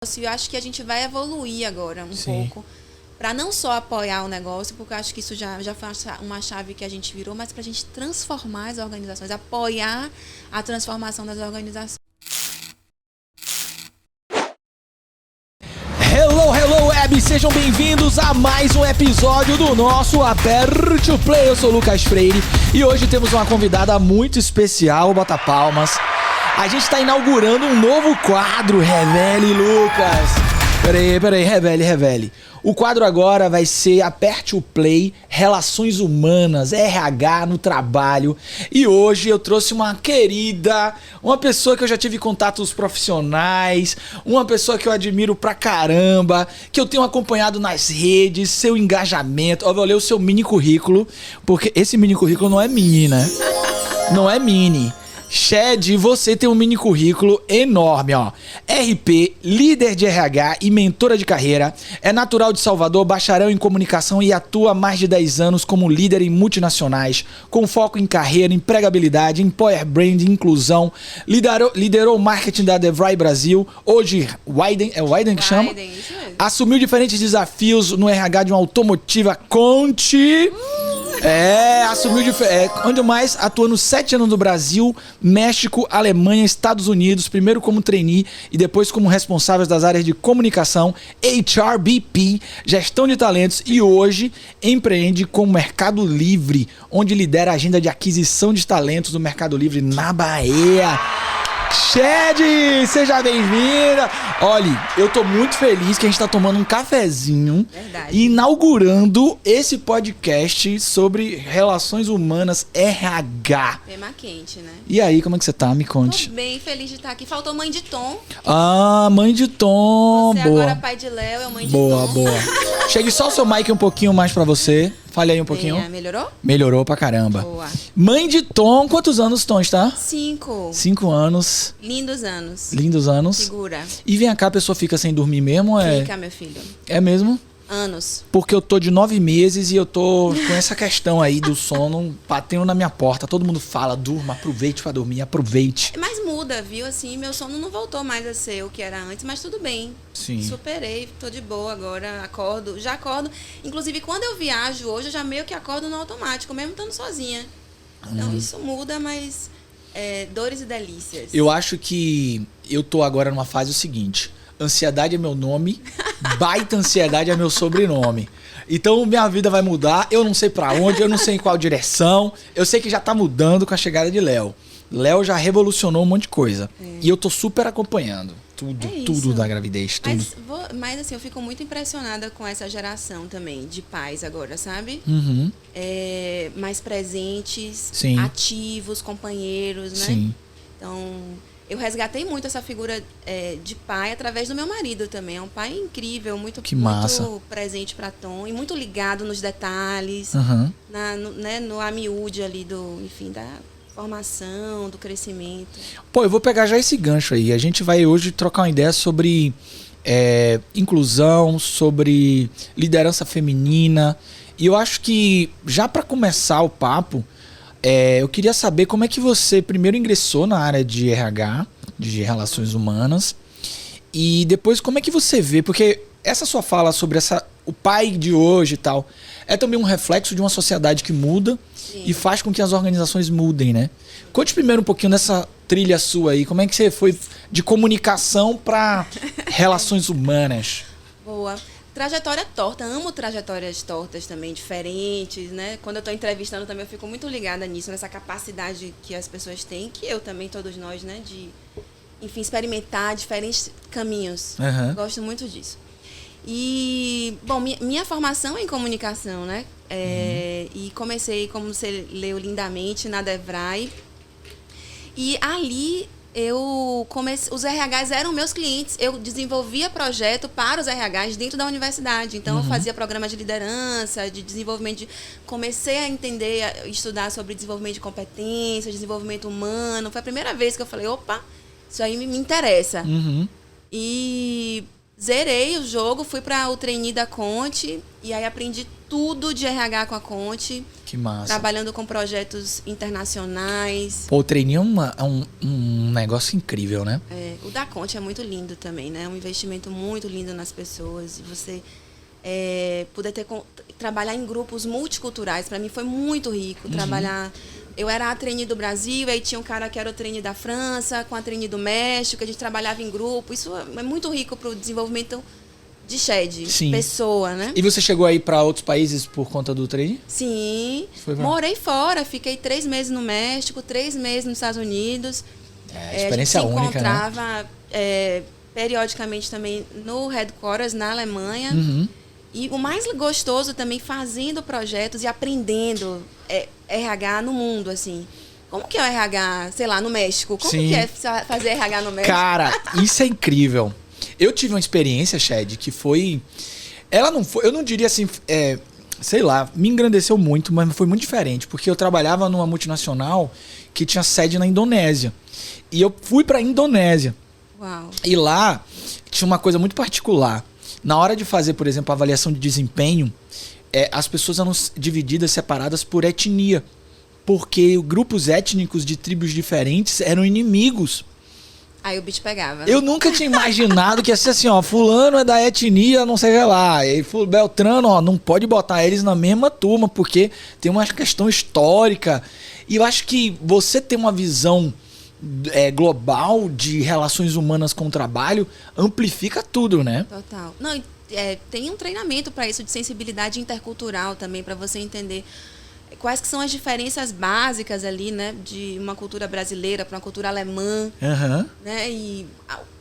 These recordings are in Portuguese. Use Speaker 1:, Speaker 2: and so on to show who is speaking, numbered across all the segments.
Speaker 1: E eu acho que a gente vai evoluir agora um pouco para não só apoiar o negócio, porque eu acho que isso já foi uma chave que a gente virou, mas para a gente transformar as organizações, apoiar a transformação das organizações.
Speaker 2: Hello web, sejam bem-vindos a mais um episódio do nosso Aperto Play. Eu sou o Lucas Freire e hoje temos uma convidada muito especial, bota palmas. A gente está inaugurando um novo quadro, Revele Lucas. Peraí, revele. O quadro agora vai ser Aperte o Play, Relações Humanas, RH no trabalho. E hoje eu trouxe uma querida, uma pessoa que eu já tive contatos profissionais, uma pessoa que eu admiro pra caramba, que eu tenho acompanhado nas redes, seu engajamento. Ó, vou ler o seu mini currículo, porque esse mini currículo não é mini, né? Não é mini. Shed, você tem um mini currículo enorme, ó. RP, líder de RH e mentora de carreira, é natural de Salvador, bacharel em comunicação e atua há mais de 10 anos como líder em multinacionais, com foco em carreira, empregabilidade, employer brand, inclusão, liderou o marketing da DeVry Brasil, hoje Widen que chama?
Speaker 1: Isso mesmo.
Speaker 2: Assumiu diferentes desafios no RH de uma automotiva Conti. Onde mais atuando 7 anos no Brasil, México, Alemanha, Estados Unidos, primeiro como trainee e depois como responsável das áreas de comunicação, HRBP, gestão de talentos e hoje empreende com o Mercado Livre, onde lidera a agenda de aquisição de talentos do Mercado Livre na Bahia. Shed, seja bem-vinda. Olha, eu tô muito feliz que a gente tá tomando um cafezinho.
Speaker 1: Verdade.
Speaker 2: E inaugurando esse podcast sobre relações humanas RH.
Speaker 1: Tema quente, né?
Speaker 2: E aí, como é que você tá? Me conte.
Speaker 1: Tô bem feliz de estar aqui. Faltou mãe de Tom.
Speaker 2: Ah, mãe de Tom.
Speaker 1: Você
Speaker 2: boa.
Speaker 1: agora pai de Léo, é mãe de
Speaker 2: Boa,
Speaker 1: Tom.
Speaker 2: boa. Chegue só o seu mic um pouquinho mais pra você. Fale aí um pouquinho.
Speaker 1: Melhorou?
Speaker 2: Melhorou pra caramba.
Speaker 1: Boa.
Speaker 2: Mãe de Tom, quantos anos Tom está?
Speaker 1: 5.
Speaker 2: 5 anos.
Speaker 1: Lindos anos.
Speaker 2: Lindos anos.
Speaker 1: Segura.
Speaker 2: E vem cá, a pessoa fica sem dormir mesmo?
Speaker 1: Fica, meu filho.
Speaker 2: É mesmo?
Speaker 1: Anos.
Speaker 2: Porque eu tô de 9 meses e eu tô com essa questão aí do sono batendo na minha porta. Todo mundo fala, durma, aproveite pra dormir, aproveite.
Speaker 1: Mas muda, viu? Assim, meu sono não voltou mais a ser o que era antes, mas tudo bem.
Speaker 2: Sim.
Speaker 1: Superei, tô de boa agora, já acordo. Inclusive, quando eu viajo hoje, eu já meio que acordo no automático, mesmo estando sozinha. Então, isso muda, mas dores e delícias.
Speaker 2: Eu acho que eu tô agora numa fase o seguinte: ansiedade é meu nome, baita ansiedade é meu sobrenome. Então minha vida vai mudar, eu não sei pra onde, eu não sei em qual direção. Eu sei que já tá mudando com a chegada de Léo. Léo já revolucionou um monte de coisa. E eu tô super acompanhando. Tudo da gravidez, tudo.
Speaker 1: Mas assim, eu fico muito impressionada com essa geração também, de pais agora, sabe?
Speaker 2: Uhum.
Speaker 1: Mais presentes,
Speaker 2: Sim.
Speaker 1: ativos, companheiros, né?
Speaker 2: Sim.
Speaker 1: Então, eu resgatei muito essa figura de pai através do meu marido também. É um pai incrível, muito presente para Tom e muito ligado nos detalhes,
Speaker 2: Uhum.
Speaker 1: no amiúde ali da formação, do crescimento.
Speaker 2: Pô, eu vou pegar já esse gancho aí. A gente vai hoje trocar uma ideia sobre inclusão, sobre liderança feminina. E eu acho que, já para começar o papo, eu queria saber como é que você primeiro ingressou na área de RH, de relações humanas, e depois como é que você vê, porque essa sua fala sobre o pai de hoje e tal, é também um reflexo de uma sociedade que muda. Sim. E faz com que as organizações mudem, né? Conte primeiro um pouquinho dessa trilha sua aí, como é que você foi de comunicação para relações humanas?
Speaker 1: Boa. Trajetória torta, amo trajetórias tortas também, diferentes, né? Quando eu tô entrevistando também eu fico muito ligada nisso, nessa capacidade que as pessoas têm, que eu também, todos nós, né? De, enfim, experimentar diferentes caminhos.
Speaker 2: Uhum.
Speaker 1: Gosto muito disso. E, bom, minha formação é em comunicação, né? E comecei, como você leu lindamente, na DeVry. E ali os RHs eram meus clientes. Eu desenvolvia projeto para os RHs dentro da universidade. Então, eu fazia programa de liderança, de desenvolvimento. Comecei a entender, a estudar sobre desenvolvimento de competências, desenvolvimento humano. Foi a primeira vez que eu falei, opa, isso aí me interessa.
Speaker 2: Uhum.
Speaker 1: E zerei o jogo, fui para o trainee da Conte. E aí aprendi tudo de RH com a Conte.
Speaker 2: Que massa.
Speaker 1: Trabalhando com projetos internacionais.
Speaker 2: Pô, o trainee é um negócio incrível, né?
Speaker 1: O da Conte é muito lindo também, né? É um investimento muito lindo nas pessoas. E você poder trabalhar em grupos multiculturais, para mim foi muito rico. Trabalhar... Eu era a trainee do Brasil, aí tinha um cara que era o trainee da França, com a trainee do México, a gente trabalhava em grupo. Isso é muito rico para o desenvolvimento de Shed, pessoa, né?
Speaker 2: E você chegou aí para outros países por conta do trainee?
Speaker 1: Sim. Morei fora, fiquei 3 meses no México, 3 meses nos Estados Unidos.
Speaker 2: Experiência única, né?
Speaker 1: A gente se encontrava periodicamente também no headquarters, na Alemanha. E o mais gostoso também, fazendo projetos e aprendendo RH no mundo, assim. Como que é o RH, sei lá, no México? Como que é fazer RH no México?
Speaker 2: Cara, isso é incrível. Eu tive uma experiência, Shed, que foi... Ela não foi... Eu não diria assim... sei lá, me engrandeceu muito, mas foi muito diferente. Porque eu trabalhava numa multinacional que tinha sede na Indonésia. E eu fui pra Indonésia.
Speaker 1: Uau.
Speaker 2: E lá tinha uma coisa muito particular. Na hora de fazer, por exemplo, a avaliação de desempenho, as pessoas eram divididas, separadas por etnia. Porque grupos étnicos de tribos diferentes eram inimigos.
Speaker 1: Aí o bicho pegava.
Speaker 2: Eu nunca tinha imaginado que ia ser assim, ó, fulano é da etnia, não sei lá, e Beltrano, ó, não pode botar eles na mesma turma, porque tem uma questão histórica. E eu acho que você ter uma visão global de relações humanas com o trabalho amplifica tudo, né?
Speaker 1: Total. Não, tem um treinamento para isso de sensibilidade intercultural também, para você entender quais que são as diferenças básicas ali, né, de uma cultura brasileira para uma cultura alemã, né, e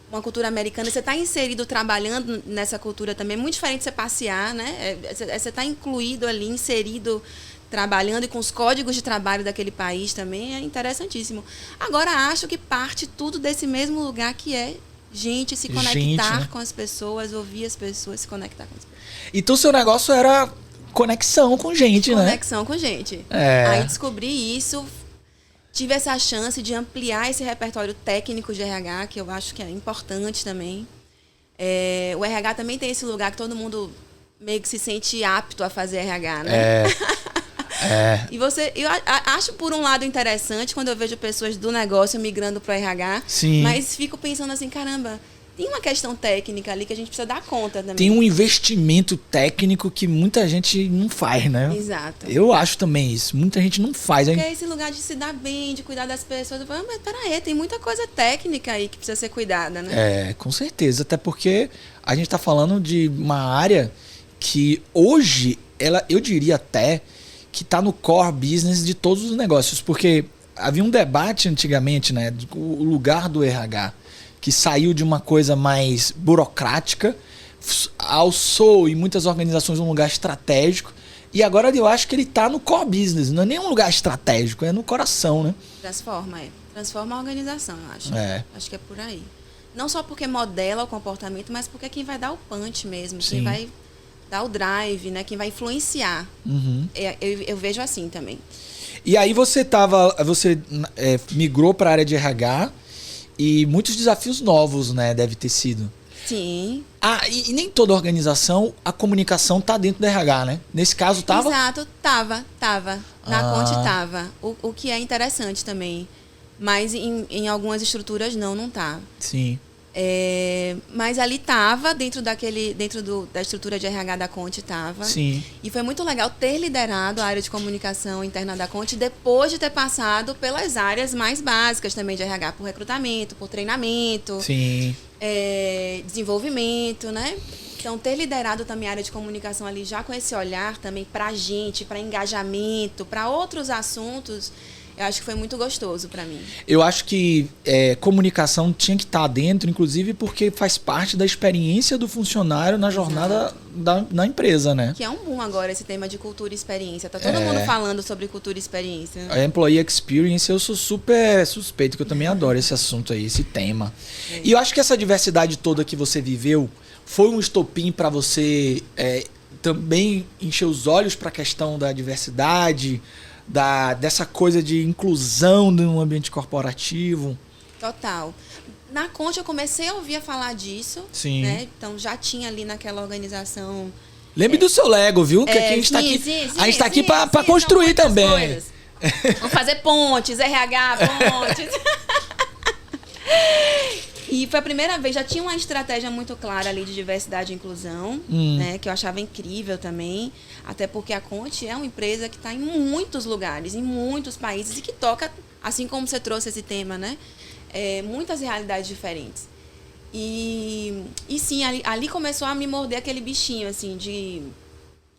Speaker 1: uma cultura americana. Você está inserido trabalhando nessa cultura também, é muito diferente de você passear, né? Você está incluído ali, inserido, trabalhando e com os códigos de trabalho daquele país também, é interessantíssimo. Agora, acho que parte tudo desse mesmo lugar que é gente, se conectar, né, com as pessoas, ouvir as pessoas, se conectar com as pessoas.
Speaker 2: Então, seu negócio era conexão com gente, né?
Speaker 1: Conexão com gente. Aí descobri isso, tive essa chance de ampliar esse repertório técnico de RH, que eu acho que é importante também. O RH também tem esse lugar que todo mundo meio que se sente apto a fazer RH, né? E eu acho por um lado interessante quando eu vejo pessoas do negócio migrando para o RH, mas fico pensando assim, caramba, tem uma questão técnica ali que a gente precisa dar conta também.
Speaker 2: Tem um investimento técnico que muita gente não faz, né?
Speaker 1: Exato.
Speaker 2: Eu acho também isso. Muita gente não faz.
Speaker 1: Porque é esse lugar de se dar bem, de cuidar das pessoas. Mas peraí, tem muita coisa técnica aí que precisa ser cuidada, né?
Speaker 2: Com certeza. Até porque a gente está falando de uma área que hoje, eu diria até que está no core business de todos os negócios. Porque havia um debate antigamente, né? O lugar do RH, que saiu de uma coisa mais burocrática, alçou em muitas organizações um lugar estratégico, e agora eu acho que ele está no core business, não é nem um lugar estratégico, é no coração, né?
Speaker 1: Transforma a organização, eu acho. Acho que é por aí. Não só porque modela o comportamento, mas porque é quem vai dar o punch mesmo, quem vai dar o drive, né? Quem vai influenciar. Eu vejo assim também.
Speaker 2: E aí você migrou para a área de RH, e muitos desafios novos, né? Deve ter sido.
Speaker 1: Sim.
Speaker 2: E nem toda organização, a comunicação tá dentro do RH, né? Nesse caso, tava?
Speaker 1: Exato, tava. Na Conte tava. O que é interessante também. Mas em algumas estruturas não tá.
Speaker 2: Sim.
Speaker 1: Mas ali tava, dentro da estrutura de RH da Conte tava.
Speaker 2: Sim.
Speaker 1: E foi muito legal ter liderado a área de comunicação interna da Conte depois de ter passado pelas áreas mais básicas também de RH, por recrutamento, por treinamento, desenvolvimento, né? Então, ter liderado também a área de comunicação ali já com esse olhar também pra gente, pra engajamento, pra outros assuntos, eu acho que foi muito gostoso para mim. Eu acho que
Speaker 2: comunicação tinha que estar dentro, inclusive porque faz parte da experiência do funcionário na jornada da empresa, né?
Speaker 1: Que é um boom agora esse tema de cultura e experiência. Tá todo mundo falando sobre cultura e experiência.
Speaker 2: A Employee Experience, eu sou super suspeito, que eu também adoro esse assunto aí, esse tema. E eu acho que essa diversidade toda que você viveu foi um estopim para você também encher os olhos para a questão da diversidade, dessa coisa de inclusão no ambiente corporativo.
Speaker 1: Total. Na Conte eu comecei a ouvir falar disso.
Speaker 2: Sim.
Speaker 1: Né? Então já tinha ali naquela organização
Speaker 2: Lembre do seu Lego, viu? Que aqui a gente tá aqui. A gente tá aqui pra construir também.
Speaker 1: Coisas. Vamos fazer pontes, RH, pontes. E foi a primeira vez, já tinha uma estratégia muito clara ali de diversidade e inclusão, né, que eu achava incrível também, até porque a Conte é uma empresa que está em muitos lugares, em muitos países e que toca, assim como você trouxe esse tema, né, muitas realidades diferentes. E sim, ali começou a me morder aquele bichinho, assim, de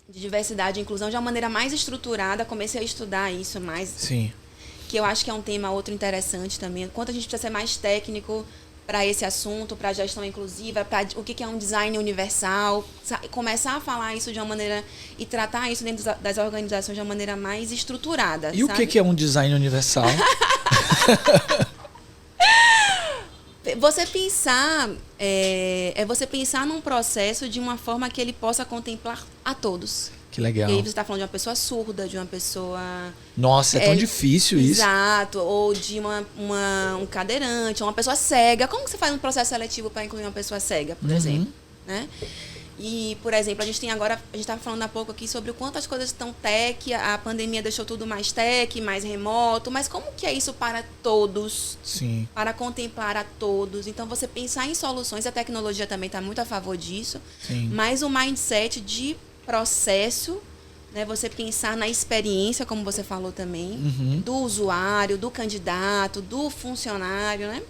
Speaker 1: diversidade e inclusão de uma maneira mais estruturada. Comecei a estudar isso mais.
Speaker 2: Sim.
Speaker 1: Que eu acho que é um tema outro interessante também. Quanto a gente precisa ser mais técnico para esse assunto, para a gestão inclusiva, para o que é um design universal. Começar a falar isso de uma maneira e tratar isso dentro das organizações de uma maneira mais estruturada.
Speaker 2: E
Speaker 1: sabe?
Speaker 2: O que é um design universal?
Speaker 1: Você pensar, você pensar num processo de uma forma que ele possa contemplar a todos.
Speaker 2: Que legal.
Speaker 1: E aí você está falando de uma pessoa surda, de uma pessoa...
Speaker 2: Nossa, é tão difícil isso.
Speaker 1: Exato, ou de um cadeirante, ou uma pessoa cega. Como que você faz um processo seletivo para incluir uma pessoa cega, por exemplo? Né? E, por exemplo, a gente estava falando há pouco aqui sobre o quanto as coisas estão tech, a pandemia deixou tudo mais tech, mais remoto, mas como que é isso para todos?
Speaker 2: Sim.
Speaker 1: Para contemplar a todos. Então, você pensar em soluções, a tecnologia também está muito a favor disso,
Speaker 2: Sim.
Speaker 1: mas o mindset de processo, né, você pensar na experiência, como você falou também, do usuário, do candidato, do funcionário, né?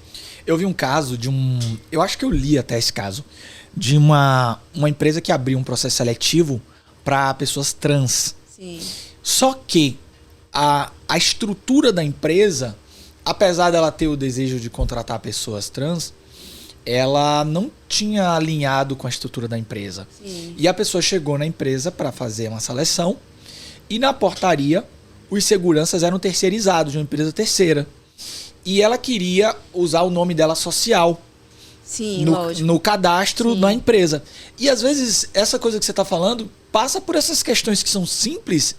Speaker 2: Eu vi um caso eu acho que eu li até esse caso, de uma empresa que abriu um processo seletivo para pessoas trans.
Speaker 1: Sim.
Speaker 2: Só que a estrutura da empresa, apesar dela ter o desejo de contratar pessoas trans, ela não tinha alinhado com a estrutura da empresa.
Speaker 1: Sim.
Speaker 2: E a pessoa chegou na empresa para fazer uma seleção e na portaria os seguranças eram terceirizados de uma empresa terceira. E ela queria usar o nome dela social.
Speaker 1: Sim, lógico.
Speaker 2: No cadastro da empresa. E às vezes essa coisa que você está falando passa por essas questões que são simples,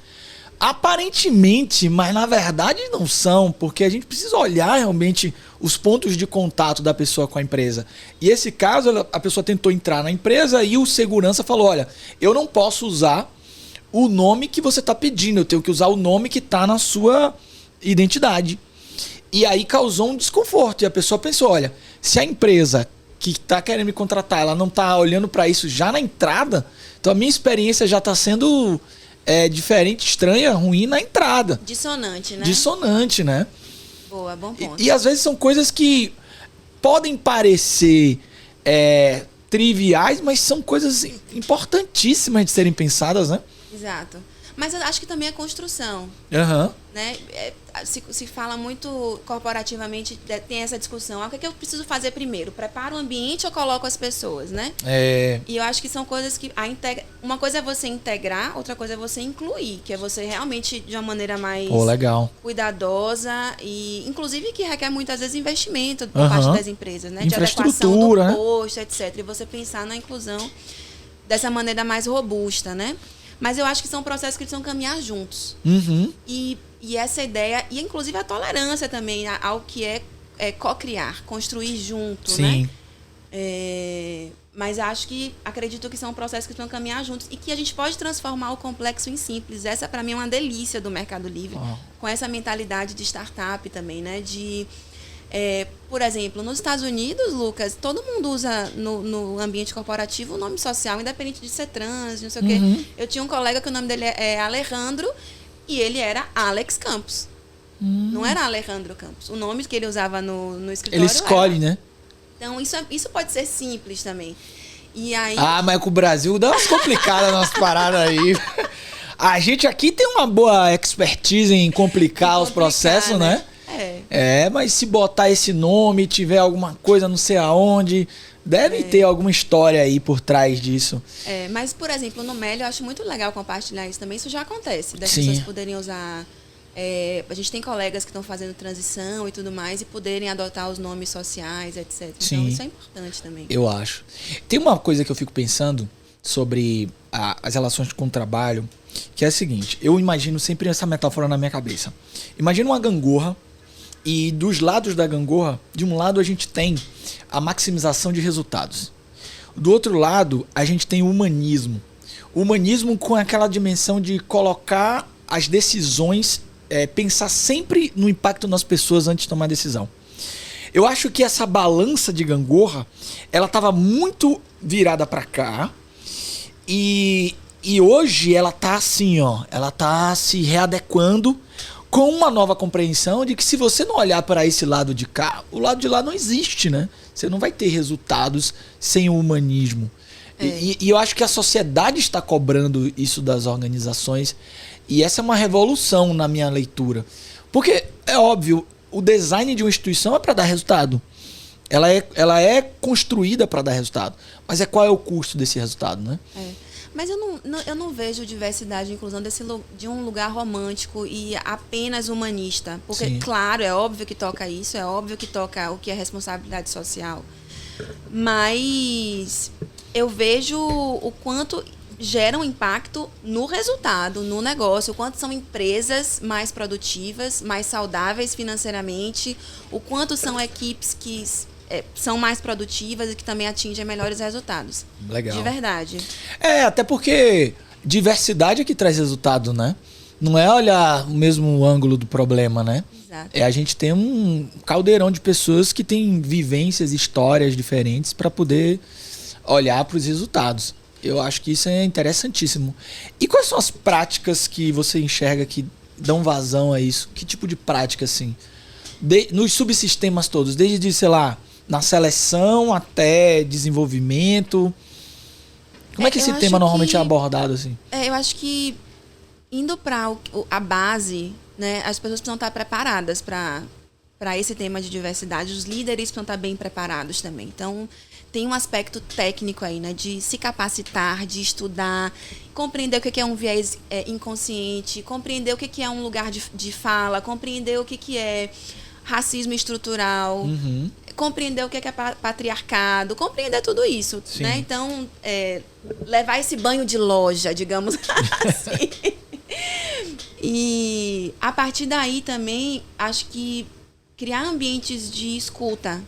Speaker 2: aparentemente, mas na verdade não são, porque a gente precisa olhar realmente os pontos de contato da pessoa com a empresa. E esse caso, a pessoa tentou entrar na empresa e o segurança falou, olha, eu não posso usar o nome que você está pedindo, eu tenho que usar o nome que está na sua identidade. E aí causou um desconforto. E a pessoa pensou, olha, se a empresa que está querendo me contratar, ela não está olhando para isso já na entrada, então a minha experiência já está sendo diferente, estranha, ruim na entrada.
Speaker 1: Dissonante, né?
Speaker 2: Dissonante, né?
Speaker 1: Boa, bom ponto.
Speaker 2: E às vezes são coisas que podem parecer triviais, mas são coisas importantíssimas de serem pensadas, né?
Speaker 1: Exato. Mas eu acho que também é construção. Né? Se fala muito corporativamente, tem essa discussão. O que eu preciso fazer primeiro? Preparo o ambiente ou coloco as pessoas, né? E eu acho que são coisas que... Uma coisa é você integrar, outra coisa é você incluir, que é você realmente, de uma maneira mais cuidadosa e, inclusive, que requer muitas vezes investimento por parte das empresas, né? De adequação do posto, etc. E você pensar na inclusão dessa maneira mais robusta, né? Mas eu acho que são processos que precisam caminhar juntos. E essa ideia, e inclusive a tolerância também ao que é co-criar, construir junto,
Speaker 2: Sim.
Speaker 1: né? Mas acredito que são processos que precisam caminhar juntos e que a gente pode transformar o complexo em simples. Essa, para mim, é uma delícia do Mercado Livre, com essa mentalidade de startup também, né? Por exemplo, nos Estados Unidos, Lucas, todo mundo usa no ambiente corporativo o nome social, independente de ser trans, não sei o quê. Eu tinha um colega que o nome dele é Alejandro e ele era Alex Campos. Não era Alejandro Campos. O nome que ele usava no escritório
Speaker 2: ele escolhe, né?
Speaker 1: Então, isso pode ser simples também. E aí...
Speaker 2: mas com o Brasil dá umas complicadas nas paradas aí. A gente aqui tem uma boa expertise em complicar os processos, né? Mas se botar esse nome, tiver alguma coisa não sei aonde, deve ter alguma história aí por trás disso.
Speaker 1: Mas, por exemplo, no Meli eu acho muito legal compartilhar isso também. Isso já acontece, das
Speaker 2: Sim.
Speaker 1: pessoas poderem usar... a gente tem colegas que estão fazendo transição e tudo mais e poderem adotar os nomes sociais, etc.
Speaker 2: Sim.
Speaker 1: Então, isso é importante também.
Speaker 2: Eu acho. Tem uma coisa que eu fico pensando sobre as relações com o trabalho, que é a seguinte. Eu imagino sempre essa metáfora na minha cabeça. Imagina uma gangorra e dos lados da gangorra, de um lado a gente tem a maximização de resultados. Do outro lado, a gente tem o humanismo. O humanismo com aquela dimensão de colocar as decisões, pensar sempre no impacto nas pessoas antes de tomar decisão. Eu acho que essa balança de gangorra, ela estava muito virada para cá e hoje ela tá assim, ó, ela tá se readequando com uma nova compreensão de que se você não olhar para esse lado de cá, o lado de lá não existe, né? Você não vai ter resultados sem o humanismo. E eu acho que a sociedade está cobrando isso das organizações. E essa é uma revolução na minha leitura. Porque, é óbvio, o design de uma instituição é para dar resultado. Ela é construída para dar resultado. Mas qual é o custo desse resultado, né?
Speaker 1: Mas eu não vejo diversidade e inclusão de um lugar romântico e apenas humanista. Porque,
Speaker 2: Sim.
Speaker 1: claro, é óbvio que toca isso, é óbvio que toca o que é responsabilidade social. Mas eu vejo o quanto gera um impacto no resultado, no negócio, o quanto são empresas mais produtivas, mais saudáveis financeiramente, o quanto são equipes que são mais produtivas e que também atingem melhores resultados.
Speaker 2: Legal.
Speaker 1: De verdade.
Speaker 2: Até porque diversidade é que traz resultado, né? Não é olhar o mesmo ângulo do problema, né?
Speaker 1: Exato.
Speaker 2: A gente tem um caldeirão de pessoas que têm vivências, histórias diferentes para poder olhar para os resultados. Eu acho que isso é interessantíssimo. E quais são as práticas que você enxerga que dão vazão a isso? Que tipo de prática, assim? Nos subsistemas todos, desde, sei lá, na seleção até desenvolvimento. Como é que esse tema normalmente é abordado, assim?
Speaker 1: Eu acho que indo para a base, né, as pessoas precisam estar preparadas para esse tema de diversidade. Os líderes precisam estar bem preparados também. Então, tem um aspecto técnico aí, né, de se capacitar, de estudar, compreender o que é um viés inconsciente, compreender o que é um lugar de fala, compreender o que é racismo estrutural, compreender o que é patriarcado, compreender tudo isso, né? Então, levar esse banho de loja, digamos assim. E a partir daí também, acho que criar ambientes de escuta.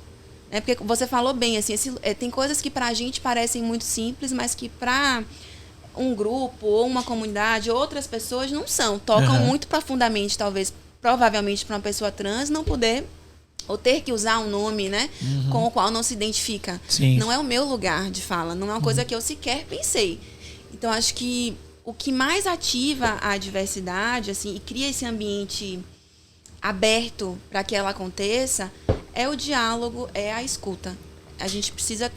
Speaker 1: Porque você falou bem, assim, tem coisas que pra gente parecem muito simples, mas que pra um grupo ou uma comunidade, outras pessoas não são. Tocam muito profundamente, provavelmente para uma pessoa trans não poder ou ter que usar um nome, né, com o qual não se identifica.
Speaker 2: Sim.
Speaker 1: Não é o meu lugar de fala, não é uma coisa que eu sequer pensei. Então, acho que o que mais ativa a diversidade, assim, e cria esse ambiente aberto para que ela aconteça é o diálogo, é a escuta. A gente precisa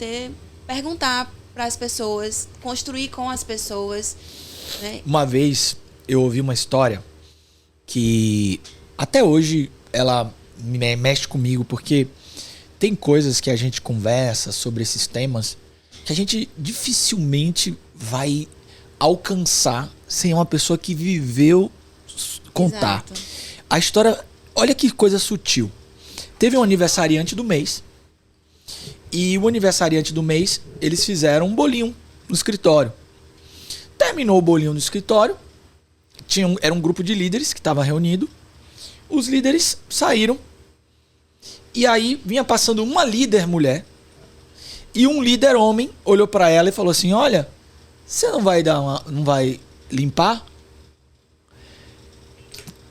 Speaker 1: perguntar para as pessoas, construir com as pessoas, né?
Speaker 2: Uma vez eu ouvi uma história que até hoje ela mexe comigo, porque tem coisas que a gente conversa sobre esses temas que a gente dificilmente vai alcançar sem uma pessoa que viveu contar.
Speaker 1: Exato.
Speaker 2: A história, olha que coisa sutil. Teve um aniversariante do mês. E o aniversariante do mês, eles fizeram um bolinho no escritório. Terminou o bolinho no escritório. Era um grupo de líderes que estava reunido. Os líderes saíram. E aí vinha passando uma líder mulher. E um líder homem olhou para ela e falou assim: olha, você não vai limpar?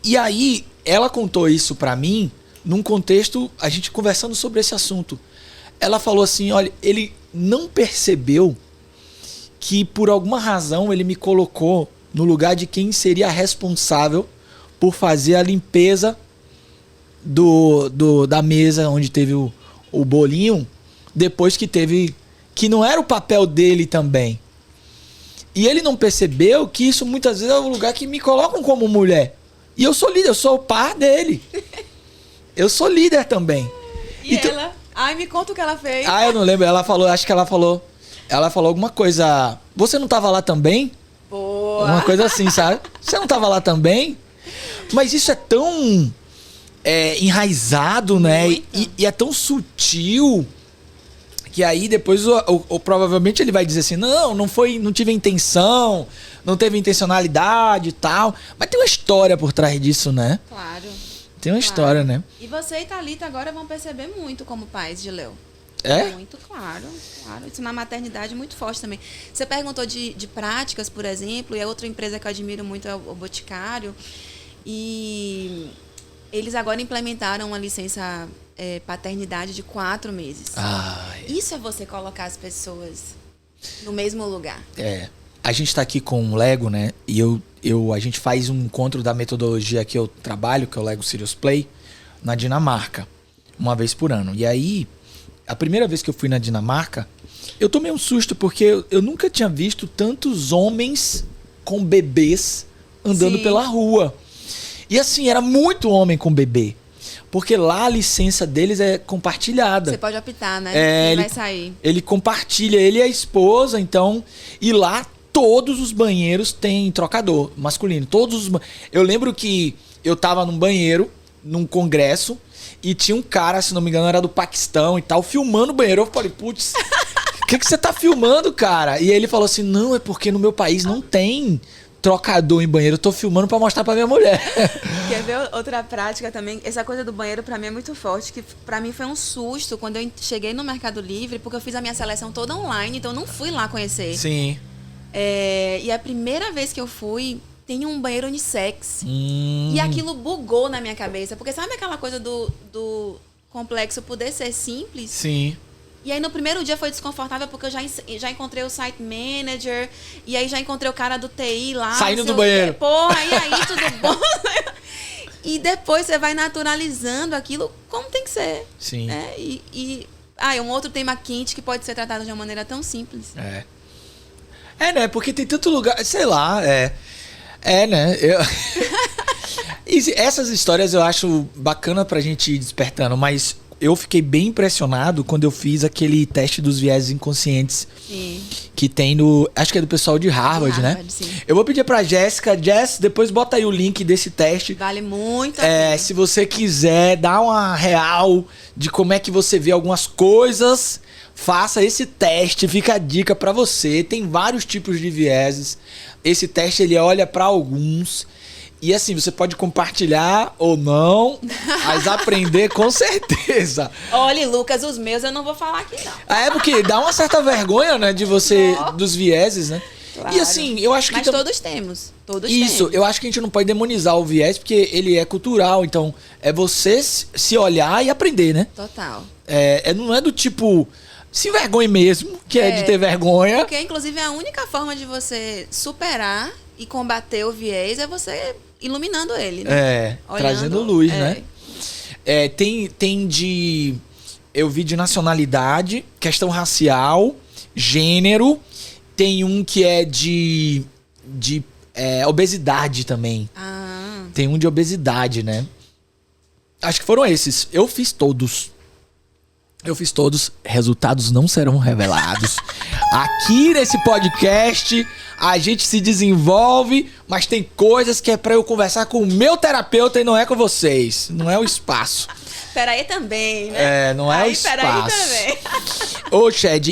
Speaker 2: E aí ela contou isso para mim num contexto, a gente conversando sobre esse assunto. Ela falou assim: olha, ele não percebeu que por alguma razão ele me colocou no lugar de quem seria responsável por fazer a limpeza da mesa onde teve o bolinho, depois que não era o papel dele também. E ele não percebeu que isso muitas vezes é o lugar que me colocam como mulher. E eu sou líder, eu sou o par dele. Eu sou líder também.
Speaker 1: E então, ela? Ai, me conta o que ela fez.
Speaker 2: Eu não lembro. Ela falou alguma coisa. Você não tava lá também?
Speaker 1: Boa.
Speaker 2: Uma coisa assim, sabe? Você não tava lá também? Mas isso é tão enraizado, né? E é tão sutil que aí depois provavelmente ele vai dizer assim: não tive intenção, não teve intencionalidade e tal. Mas tem uma história por trás disso, né?
Speaker 1: Claro.
Speaker 2: Tem uma história, né?
Speaker 1: E você e Thalita agora vão perceber muito como pais de Léo.
Speaker 2: É?
Speaker 1: Muito, claro. Isso na maternidade é muito forte também. Você perguntou de práticas, por exemplo, e a outra empresa que eu admiro muito é o Boticário. E eles agora implementaram uma licença paternidade de 4 meses. Isso é você colocar as pessoas no mesmo lugar.
Speaker 2: A gente está aqui com o Lego, né? E a gente faz um encontro da metodologia que eu trabalho, que é o Lego Serious Play, na Dinamarca, uma vez por ano. E aí, a primeira vez que eu fui na Dinamarca, eu tomei um susto, porque eu nunca tinha visto tantos homens com bebês andando pela rua. E assim, era muito homem com bebê. Porque lá a licença deles é compartilhada.
Speaker 1: Você pode optar, né?
Speaker 2: Ele
Speaker 1: vai sair.
Speaker 2: Ele compartilha, ele e a esposa, então... E lá todos os banheiros têm trocador masculino. Eu lembro que eu tava num banheiro, num congresso, e tinha um cara, se não me engano, era do Paquistão e tal, filmando o banheiro. Eu falei, putz, o que você tá filmando, cara? E ele falou assim, não, é porque no meu país não tem trocador em banheiro. Eu tô filmando pra mostrar pra minha mulher.
Speaker 1: Quer ver outra prática também? Essa coisa do banheiro pra mim é muito forte, que pra mim foi um susto quando eu cheguei no Mercado Livre, porque eu fiz a minha seleção toda online, então eu não fui lá conhecer.
Speaker 2: Sim.
Speaker 1: E a primeira vez que eu fui, tem um banheiro unissex. E aquilo bugou na minha cabeça, porque sabe aquela coisa do complexo poder ser simples?
Speaker 2: Sim.
Speaker 1: E aí no primeiro dia foi desconfortável porque eu já encontrei o site manager, e aí já encontrei o cara do TI lá.
Speaker 2: Saindo do banheiro.
Speaker 1: Porra, e aí tudo bom? E depois você vai naturalizando aquilo como tem que ser.
Speaker 2: Sim.
Speaker 1: Né? Um outro tema quente que pode ser tratado de uma maneira tão simples.
Speaker 2: Né? Porque tem tanto lugar, sei lá, né? Essas histórias eu acho bacana pra gente ir despertando, mas eu fiquei bem impressionado quando eu fiz aquele teste dos vieses inconscientes.
Speaker 1: Sim.
Speaker 2: Que tem no... Acho que é do pessoal de Harvard, né?
Speaker 1: Sim.
Speaker 2: Eu vou pedir pra Jéssica. Jess, depois bota aí o link desse teste.
Speaker 1: Vale muito a pena.
Speaker 2: Se você quiser dar uma real de como é que você vê algumas coisas, faça esse teste. Fica a dica pra você. Tem vários tipos de vieses. Esse teste, ele olha pra alguns... E assim, você pode compartilhar ou não, mas aprender com certeza.
Speaker 1: Olha, Lucas, os meus eu não vou falar aqui, não.
Speaker 2: Porque dá uma certa vergonha, né, de você, dos vieses, né?
Speaker 1: Claro.
Speaker 2: E assim, eu acho que...
Speaker 1: Mas todos temos.
Speaker 2: Eu acho que a gente não pode demonizar o viés, porque ele é cultural, então é você se olhar e aprender, né?
Speaker 1: Total.
Speaker 2: Não é do tipo... Se envergonhe mesmo, que é de ter vergonha.
Speaker 1: Porque, inclusive, a única forma de você superar e combater o viés é você iluminando ele, né?
Speaker 2: Trazendo luz, né? Eu vi de nacionalidade, questão racial, gênero. Tem um que é de obesidade também. Tem um de obesidade, né? Acho que foram esses. Eu fiz todos. Resultados não serão revelados. Aqui nesse podcast, a gente se desenvolve, mas tem coisas que é pra eu conversar com o meu terapeuta e não é com vocês. Não é o espaço.
Speaker 1: Peraí também, né?
Speaker 2: Não é o espaço.
Speaker 1: Peraí também.
Speaker 2: Ô, Chad,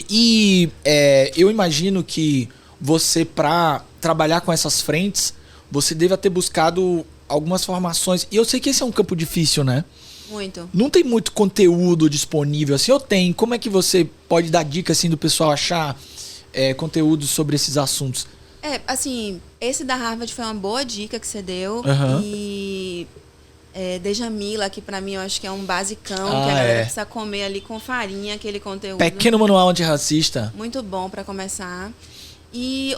Speaker 2: eu imagino que você, pra trabalhar com essas frentes, você deva ter buscado algumas formações. E eu sei que esse é um campo difícil, né?
Speaker 1: Muito.
Speaker 2: Não tem muito conteúdo disponível assim, ou tem? Como é que você pode dar dica assim do pessoal achar conteúdo sobre esses assuntos?
Speaker 1: Assim, esse da Harvard foi uma boa dica que você deu. E Djamila, que pra mim eu acho que é um basicão, que a galera precisa comer ali com farinha, aquele conteúdo.
Speaker 2: Pequeno Manual Antirracista.
Speaker 1: Muito bom pra começar. E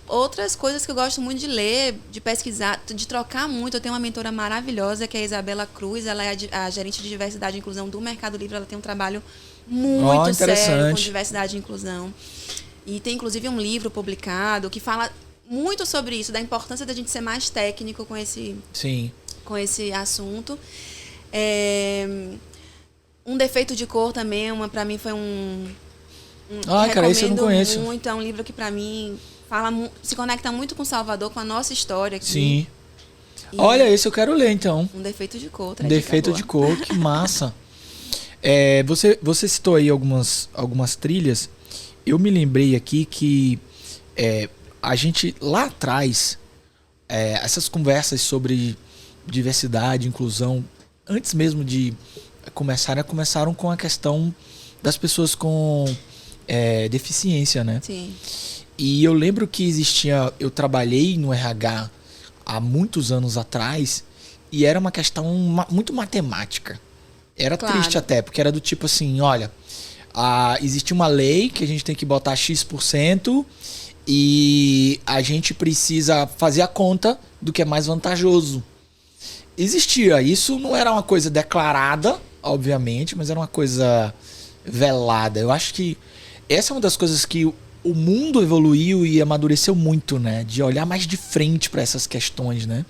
Speaker 1: outras coisas que eu gosto muito de ler, de pesquisar, de trocar muito. Eu tenho uma mentora maravilhosa, que é a Isabela Cruz. Ela é a gerente de diversidade e inclusão do Mercado Livre. Ela tem um trabalho muito sério com diversidade e inclusão. E tem, inclusive, um livro publicado que fala muito sobre isso, da importância da gente ser mais técnico com esse assunto. Um Defeito de Cor também, para mim foi
Speaker 2: cara, esse eu não conheço.
Speaker 1: Muito, é um livro que pra mim se conecta muito com Salvador, com a nossa história aqui.
Speaker 2: Sim. Olha, esse eu quero ler então.
Speaker 1: Um Defeito de Cor.
Speaker 2: Um Defeito de Cor, que massa. Você citou aí algumas trilhas. Eu me lembrei aqui que a gente lá atrás, essas conversas sobre diversidade, inclusão, antes mesmo de começaram com a questão das pessoas com deficiência, né?
Speaker 1: Sim.
Speaker 2: E eu lembro que eu trabalhei no RH há muitos anos atrás e era uma questão muito matemática. Era triste até, porque era do tipo assim, olha, existe uma lei que a gente tem que botar X% e a gente precisa fazer a conta do que é mais vantajoso. Existia, isso não era uma coisa declarada, obviamente, mas era uma coisa velada. Eu acho que essa é uma das coisas que o mundo evoluiu e amadureceu muito, né? De olhar mais de frente para essas questões, né?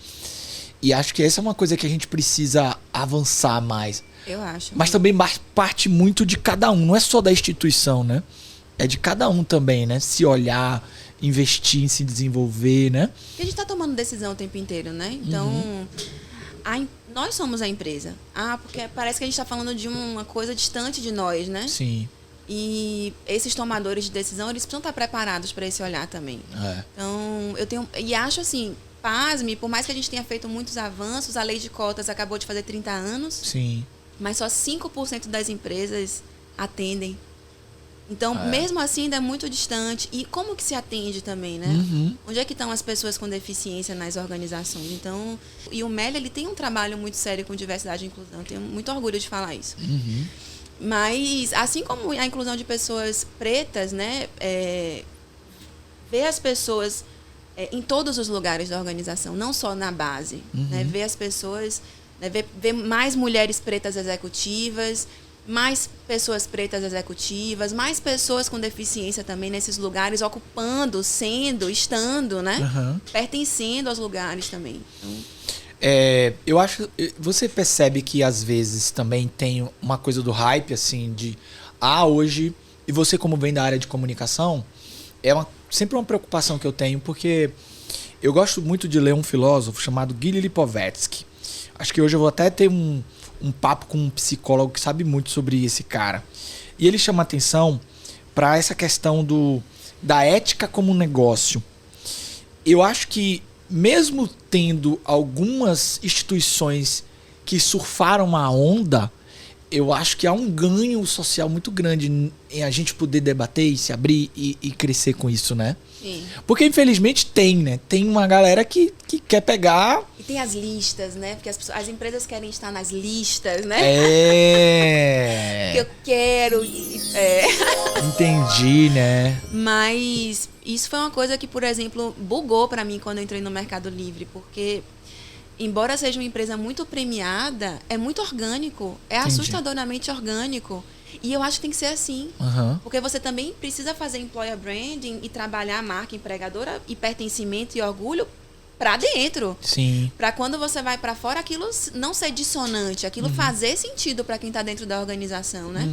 Speaker 2: E acho que essa é uma coisa que a gente precisa avançar mais.
Speaker 1: Eu acho.
Speaker 2: Mas também parte muito de cada um, não é só da instituição, né? É de cada um também, né? Se olhar, investir em se desenvolver, né?
Speaker 1: E a gente tá tomando decisão o tempo inteiro, né? Então, nós somos a empresa. Porque parece que a gente tá falando de uma coisa distante de nós, né?
Speaker 2: Sim.
Speaker 1: E esses tomadores de decisão, eles precisam estar preparados para esse olhar também. Então, e acho assim, pasme, por mais que a gente tenha feito muitos avanços, a lei de cotas acabou de fazer 30 anos.
Speaker 2: Sim.
Speaker 1: Mas só 5% das empresas atendem. Então, mesmo assim, ainda é muito distante. E como que se atende também, né? Onde é que estão as pessoas com deficiência nas organizações? Então, e o MEL, ele tem um trabalho muito sério com diversidade e inclusão. Tenho muito orgulho de falar isso. Mas, assim como a inclusão de pessoas pretas, né? Ver as pessoas em todos os lugares da organização, não só na base. Né? Ver as pessoas... Ver mais mulheres pretas executivas, mais pessoas pretas executivas, mais pessoas com deficiência também nesses lugares, ocupando, estando, né? Pertencendo aos lugares também. Então...
Speaker 2: eu acho... Você percebe que às vezes também tem uma coisa do hype, assim, de... hoje... E você, como vem da área de comunicação, sempre uma preocupação que eu tenho, porque eu gosto muito de ler um filósofo chamado Gili Lipovetsky. Acho que hoje eu vou até ter um papo com um psicólogo que sabe muito sobre esse cara. E ele chama atenção para essa questão da ética como negócio. Eu acho que mesmo tendo algumas instituições que surfaram a onda, eu acho que há um ganho social muito grande em a gente poder debater e se abrir e crescer com isso, né?
Speaker 1: Sim.
Speaker 2: Porque infelizmente né? Tem uma galera que quer pegar...
Speaker 1: E tem as listas, né? Porque as empresas querem estar nas listas, né?
Speaker 2: Que
Speaker 1: eu quero...
Speaker 2: Entendi, né?
Speaker 1: Mas isso foi uma coisa que, por exemplo, bugou pra mim quando eu entrei no Mercado Livre. Porque, embora seja uma empresa muito premiada, é muito orgânico. É assustadoramente orgânico. E eu acho que tem que ser assim. Porque você também precisa fazer employer branding e trabalhar a marca empregadora e pertencimento e orgulho pra dentro.
Speaker 2: Sim.
Speaker 1: Pra quando você vai pra fora, aquilo não ser dissonante, aquilo fazer sentido pra quem tá dentro da organização, né?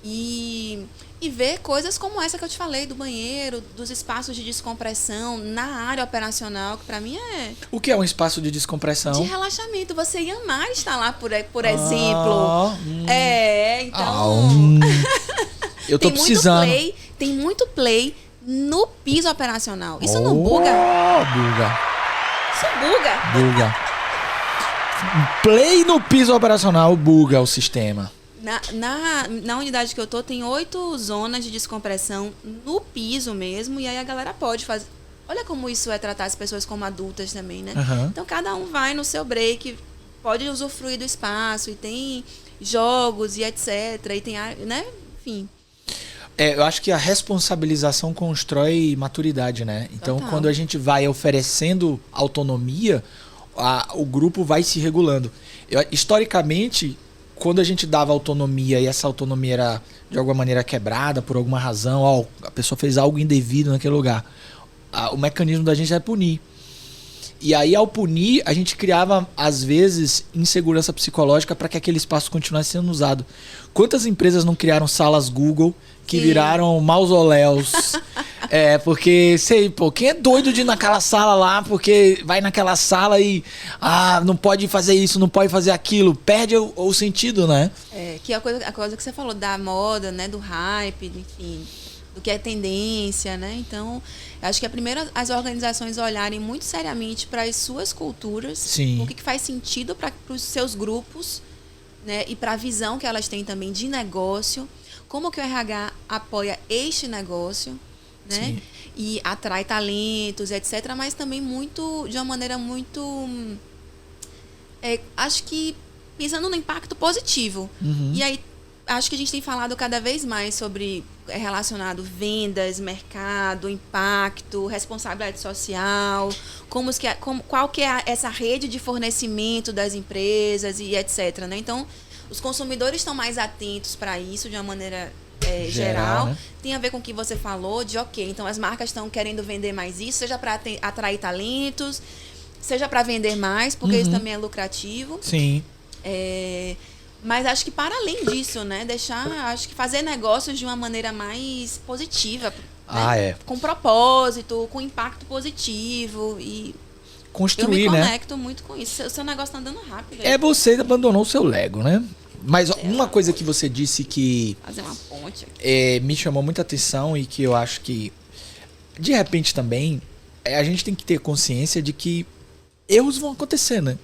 Speaker 1: E ver coisas como essa que eu te falei, do banheiro, dos espaços de descompressão na área operacional, que pra mim é...
Speaker 2: O que é um espaço de descompressão?
Speaker 1: De relaxamento. Você ia amar estar lá, por exemplo. Então...
Speaker 2: Eu tô precisando.
Speaker 1: Tem muito play no piso operacional. Isso não buga?
Speaker 2: Buga.
Speaker 1: Isso buga.
Speaker 2: Buga. Play no piso operacional buga o sistema.
Speaker 1: Na unidade que eu tô, tem 8 zonas de descompressão no piso mesmo, e aí a galera pode fazer. Olha como isso é tratar as pessoas como adultas também, né? Então cada um vai no seu break, pode usufruir do espaço, e tem jogos e etc. E tem, né? Enfim.
Speaker 2: Eu acho que a responsabilização constrói maturidade, né? Então, quando a gente vai oferecendo autonomia, o grupo vai se regulando. Historicamente, quando a gente dava autonomia e essa autonomia era de alguma maneira quebrada por alguma razão, a pessoa fez algo indevido naquele lugar, o mecanismo da gente é punir. E aí, ao punir, a gente criava, às vezes, insegurança psicológica para que aquele espaço continuasse sendo usado. Quantas empresas não criaram salas Google que viraram mausoléus? Porque, quem é doido de ir naquela sala lá, porque vai naquela sala e não pode fazer isso, não pode fazer aquilo, perde o sentido, né?
Speaker 1: Que a coisa que você falou da moda, né, do hype, enfim, do que é tendência, né? Então, acho que as organizações olharem muito seriamente para as suas culturas, o que faz sentido para os seus grupos, né, e para a visão que elas têm também de negócio. como que o RH apoia este negócio, né?
Speaker 2: Sim.
Speaker 1: E atrai talentos, etc. Mas também de uma maneira muito... acho que pensando no impacto positivo. E aí, acho que a gente tem falado cada vez mais sobre relacionado vendas, mercado, impacto, responsabilidade social, qual que é essa rede de fornecimento das empresas e etc. Né? Então, os consumidores estão mais atentos para isso de uma maneira geral. Né? Tem a ver com o que você falou de, então as marcas estão querendo vender mais isso, seja para atrair talentos, seja para vender mais, porque isso também é lucrativo.
Speaker 2: Sim.
Speaker 1: Mas acho que para além disso, né? Acho que fazer negócios de uma maneira mais positiva. Né? Com propósito, com impacto positivo. E
Speaker 2: construir,
Speaker 1: eu
Speaker 2: né?
Speaker 1: me conecto muito com isso. O seu negócio tá andando rápido.
Speaker 2: Você abandonou o seu Lego, né? Mas uma coisa que você disse que...
Speaker 1: Fazer uma ponte.
Speaker 2: Me chamou muita atenção e que eu acho que, de repente também, a gente tem que ter consciência de que erros vão acontecer, né?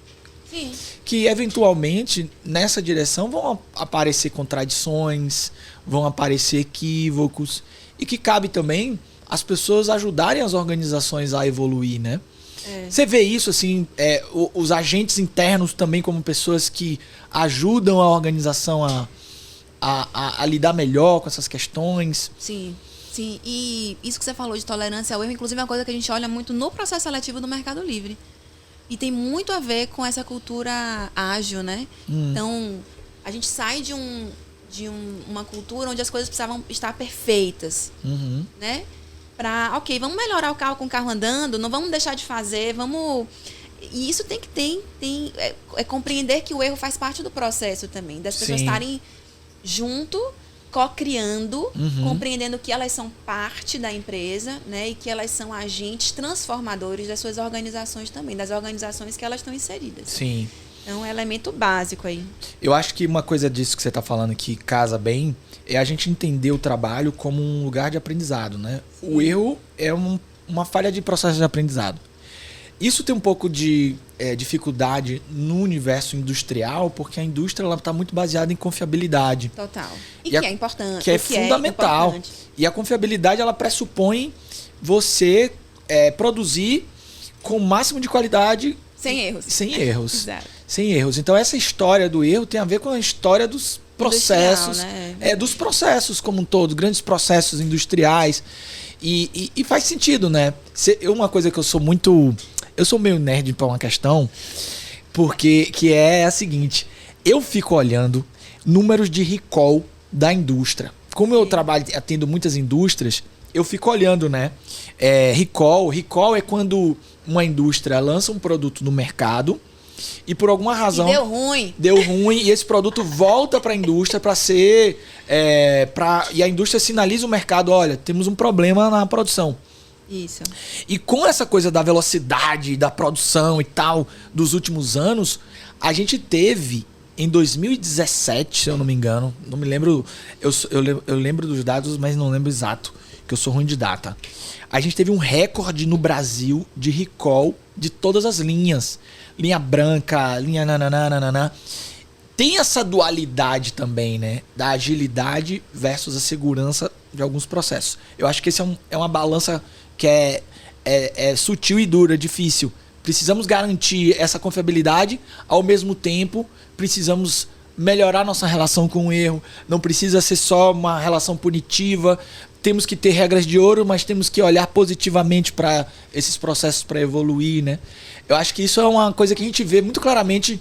Speaker 1: Sim.
Speaker 2: Que eventualmente nessa direção vão aparecer contradições, vão aparecer equívocos e que cabe também as pessoas ajudarem as organizações a evoluir, né? Você vê isso assim, os agentes internos também como pessoas que ajudam a organização a lidar melhor com essas questões?
Speaker 1: Sim. Sim, e isso que você falou de tolerância ao erro, inclusive é uma coisa que a gente olha muito no processo seletivo do Mercado Livre. E tem muito a ver com essa cultura ágil, né? Então, a gente sai de uma cultura onde as coisas precisavam estar perfeitas, né? Vamos melhorar o carro com o carro andando, não vamos deixar de fazer, vamos... E isso tem que compreender que o erro faz parte do processo também, das pessoas estarem junto, co-criando, compreendendo que elas são parte da empresa, né, e que elas são agentes transformadores das suas organizações também, das organizações que elas estão inseridas.
Speaker 2: Sim.
Speaker 1: É um elemento básico aí.
Speaker 2: Eu acho que uma coisa disso que você está falando que casa bem é a gente entender o trabalho como um lugar de aprendizado, né? Sim. O erro é uma falha de processo de aprendizado. Isso tem um pouco de dificuldade no universo industrial, porque a indústria está muito baseada em confiabilidade.
Speaker 1: Total. E que é importante.
Speaker 2: Que é fundamental. E a confiabilidade, ela pressupõe você produzir com o máximo de qualidade.
Speaker 1: Sem erros.
Speaker 2: Sem erros.
Speaker 1: Exato.
Speaker 2: Sem erros. Então, essa história do erro tem a ver com a história dos processos. Né? Dos processos como um todo, grandes processos industriais. E faz sentido, né? Uma coisa que eu sou muito... Eu sou meio nerd para uma questão, porque que é a seguinte: eu fico olhando números de recall da indústria. Como eu atendo muitas indústrias, eu fico olhando, né? Recall é quando uma indústria lança um produto no mercado e por alguma razão deu ruim e esse produto volta para a indústria para ser e a indústria sinaliza o mercado: olha, temos um problema na produção.
Speaker 1: Isso.
Speaker 2: E com essa coisa da velocidade da produção e tal dos últimos anos, a gente teve em 2017, se eu não me engano, não me lembro, eu lembro dos dados, mas não lembro exato, que eu sou ruim de data. A gente teve um recorde no Brasil de recall de todas as linhas. Linha branca, linha nananana. Tem essa dualidade também, né? Da agilidade versus a segurança de alguns processos. Eu acho que esse é uma balança que é sutil e dura, difícil. Precisamos garantir essa confiabilidade, ao mesmo tempo precisamos melhorar nossa relação com o erro. Não precisa ser só uma relação punitiva. Temos que ter regras de ouro, mas temos que olhar positivamente para esses processos para evoluir, né? Eu acho que isso é uma coisa que a gente vê muito claramente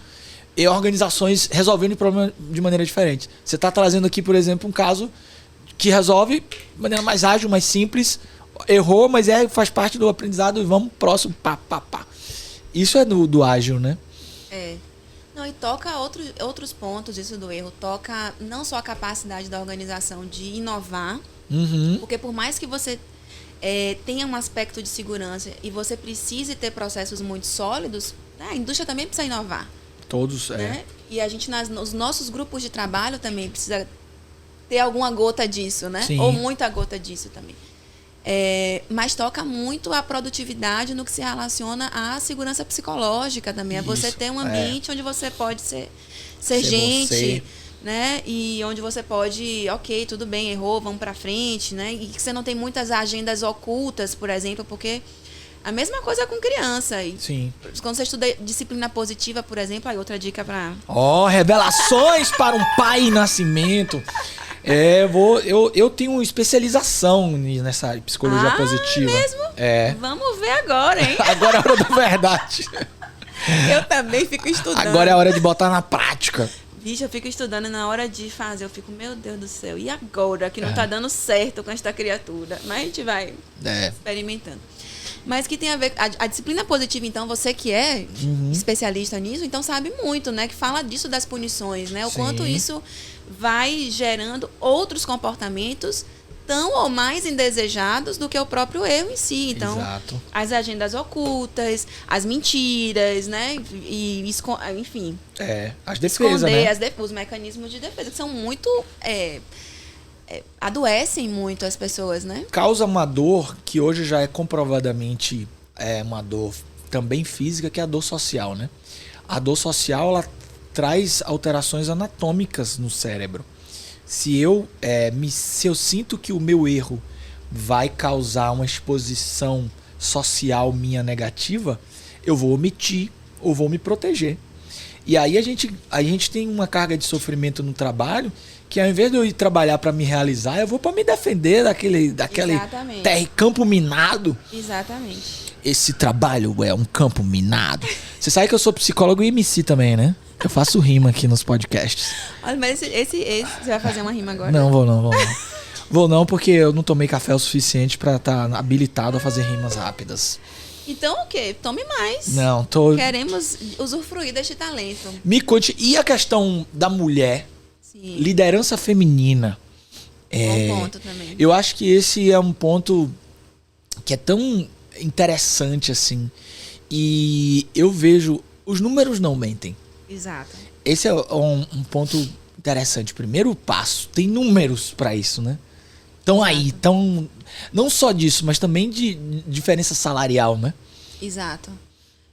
Speaker 2: em organizações resolvendo o problema de maneira diferente. Você está trazendo aqui, por exemplo, um caso que resolve de maneira mais ágil, mais simples. Errou, mas faz parte do aprendizado e vamos próximo. Pá. Isso é do ágil, né?
Speaker 1: Não, e toca outros pontos isso do erro. Toca não só a capacidade da organização de inovar, porque por mais que você tenha um aspecto de segurança e você precise ter processos muito sólidos, a indústria também precisa inovar.
Speaker 2: Todos,
Speaker 1: né? E a gente, nos nossos grupos de trabalho também precisa ter alguma gota disso, né?
Speaker 2: Sim.
Speaker 1: Ou muita gota disso também. Mas toca muito a produtividade no que se relaciona à segurança psicológica também. É você ter um ambiente onde você pode ser gente, né? E onde você pode, ok, tudo bem, errou, vamos pra frente, né? E que você não tem muitas agendas ocultas, por exemplo, porque a mesma coisa com criança. E
Speaker 2: Sim.
Speaker 1: quando você estuda disciplina positiva, por exemplo, aí outra dica pra...
Speaker 2: Revelações para um pai em nascimento. Eu tenho especialização nessa psicologia positiva.
Speaker 1: Mesmo? Vamos ver agora, hein?
Speaker 2: Agora é a hora da verdade.
Speaker 1: Eu também fico estudando.
Speaker 2: Agora é a hora de botar na prática.
Speaker 1: Vixe, eu fico estudando e na hora de fazer, eu fico, meu Deus do céu, e agora que não tá dando certo com esta criatura? Mas a gente vai experimentando. Mas que tem a ver, a disciplina positiva, então, você que é especialista nisso, então sabe muito, né? Que fala disso das punições, né? O quanto isso vai gerando outros comportamentos tão ou mais indesejados do que o próprio erro em si. Então, as agendas ocultas, as mentiras, né? E enfim.
Speaker 2: As defesas, né?
Speaker 1: Os mecanismos de defesa, que são muito... adoecem muito as pessoas, né?
Speaker 2: Causa uma dor que hoje já é comprovadamente uma dor também física, que é a dor social, né? A dor social, ela traz alterações anatômicas no cérebro. Se eu sinto que o meu erro vai causar uma exposição social minha negativa, eu vou omitir ou vou me proteger. E aí a gente tem uma carga de sofrimento no trabalho que, ao invés de eu ir trabalhar para me realizar, eu vou para me defender daquele campo minado.
Speaker 1: Exatamente.
Speaker 2: Esse trabalho é um campo minado. Você sabe que eu sou psicólogo e MC também, né? Eu faço rima aqui nos podcasts.
Speaker 1: Olha, mas esse você vai fazer uma rima agora?
Speaker 2: Não, vou não. Vou não, porque eu não tomei café o suficiente para estar habilitado a fazer rimas rápidas.
Speaker 1: Então o quê? Tome mais.
Speaker 2: Não, tô...
Speaker 1: Queremos usufruir deste talento.
Speaker 2: Me conte, e a questão da mulher?
Speaker 1: Sim.
Speaker 2: Liderança feminina.
Speaker 1: Bom ponto também.
Speaker 2: Eu acho que esse é um ponto que é tão interessante assim. E eu vejo, os números não mentem.
Speaker 1: Exato.
Speaker 2: Esse é um ponto interessante. Primeiro passo, tem números para isso, né? Estão aí, estão não só disso, mas também de diferença salarial, né?
Speaker 1: Exato.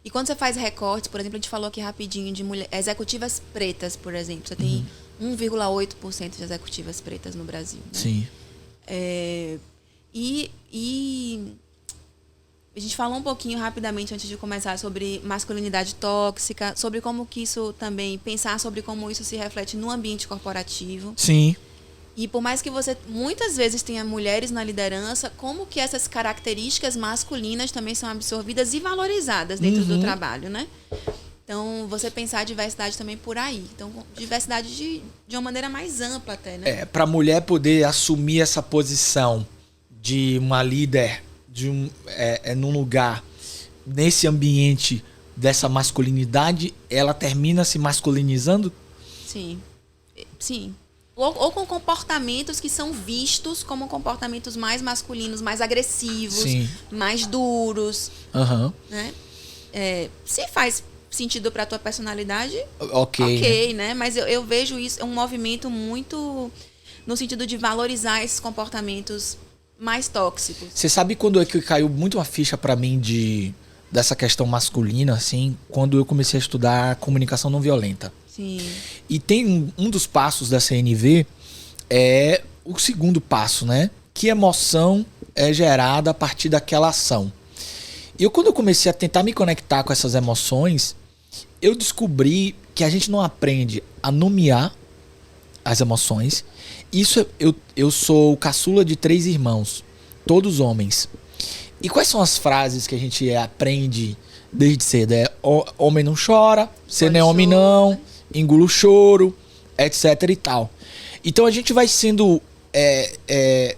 Speaker 1: E quando você faz recortes, por exemplo, a gente falou aqui rapidinho de executivas pretas, por exemplo. Você tem 1,8% de executivas pretas no Brasil. Né?
Speaker 2: Sim.
Speaker 1: E a gente falou um pouquinho rapidamente antes de começar sobre masculinidade tóxica, sobre como que isso também, pensar sobre como isso se reflete no ambiente corporativo.
Speaker 2: Sim.
Speaker 1: E por mais que você muitas vezes tenha mulheres na liderança, como que essas características masculinas também são absorvidas e valorizadas dentro do trabalho, né? Então, você pensar a diversidade também por aí. Então, diversidade de uma maneira mais ampla até, né?
Speaker 2: Para a mulher poder assumir essa posição de uma líder num lugar, nesse ambiente dessa masculinidade, ela termina se masculinizando?
Speaker 1: Sim. Sim. Ou com comportamentos que são vistos como comportamentos mais masculinos, mais agressivos, mais duros. Né? Se faz sentido para a tua personalidade, ok, né? Mas eu vejo isso, é um movimento muito no sentido de valorizar esses comportamentos mais tóxicos.
Speaker 2: Você sabe quando é que caiu muito uma ficha para mim dessa questão masculina, assim? Quando eu comecei a estudar comunicação não violenta.
Speaker 1: Sim.
Speaker 2: E tem um dos passos da CNV, é o segundo passo, né? Que emoção é gerada a partir daquela ação. E quando eu comecei a tentar me conectar com essas emoções, eu descobri que a gente não aprende a nomear as emoções. Isso eu sou o caçula de 3 irmãos, todos homens. E quais são as frases que a gente aprende desde cedo? Homem não chora, você não é homem não, engula o choro, etc e tal. Então a gente vai sendo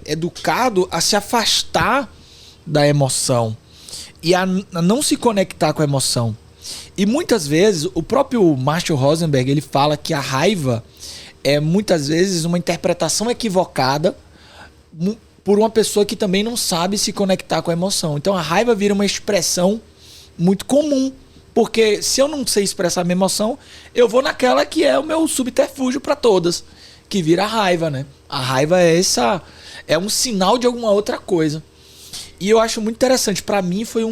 Speaker 2: educado a se afastar da emoção e a não se conectar com a emoção. E muitas vezes o próprio Marshall Rosenberg, ele fala que a raiva é muitas vezes uma interpretação equivocada por uma pessoa que também não sabe se conectar com a emoção. Então a raiva vira uma expressão muito comum, porque se eu não sei expressar a minha emoção, eu vou naquela que é o meu subterfúgio para todas, que vira a raiva, né? A raiva é um sinal de alguma outra coisa. E eu acho muito interessante. Para mim foi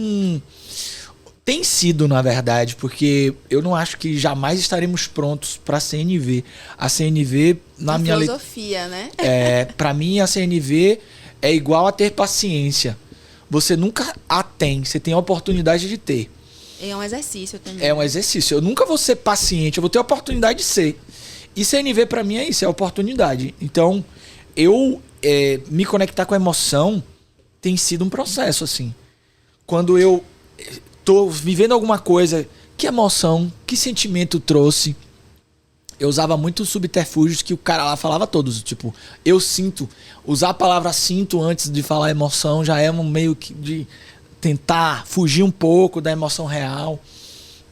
Speaker 2: Tem sido, na verdade, porque eu não acho que jamais estaremos prontos para a CNV. A CNV, na minha
Speaker 1: filosofia, né?
Speaker 2: Para mim, a CNV é igual a ter paciência. Você nunca a tem, você tem a oportunidade de ter.
Speaker 1: É um exercício também.
Speaker 2: É um exercício. Eu nunca vou ser paciente, eu vou ter a oportunidade de ser. E CNV para mim é isso, é oportunidade. Então, eu me conectar com a emoção tem sido um processo, assim. Quando eu tô vivendo alguma coisa, que emoção, que sentimento trouxe. Eu usava muito subterfúgios que o cara lá falava todos. Tipo, eu sinto. Usar a palavra sinto antes de falar emoção já é um meio que de tentar fugir um pouco da emoção real.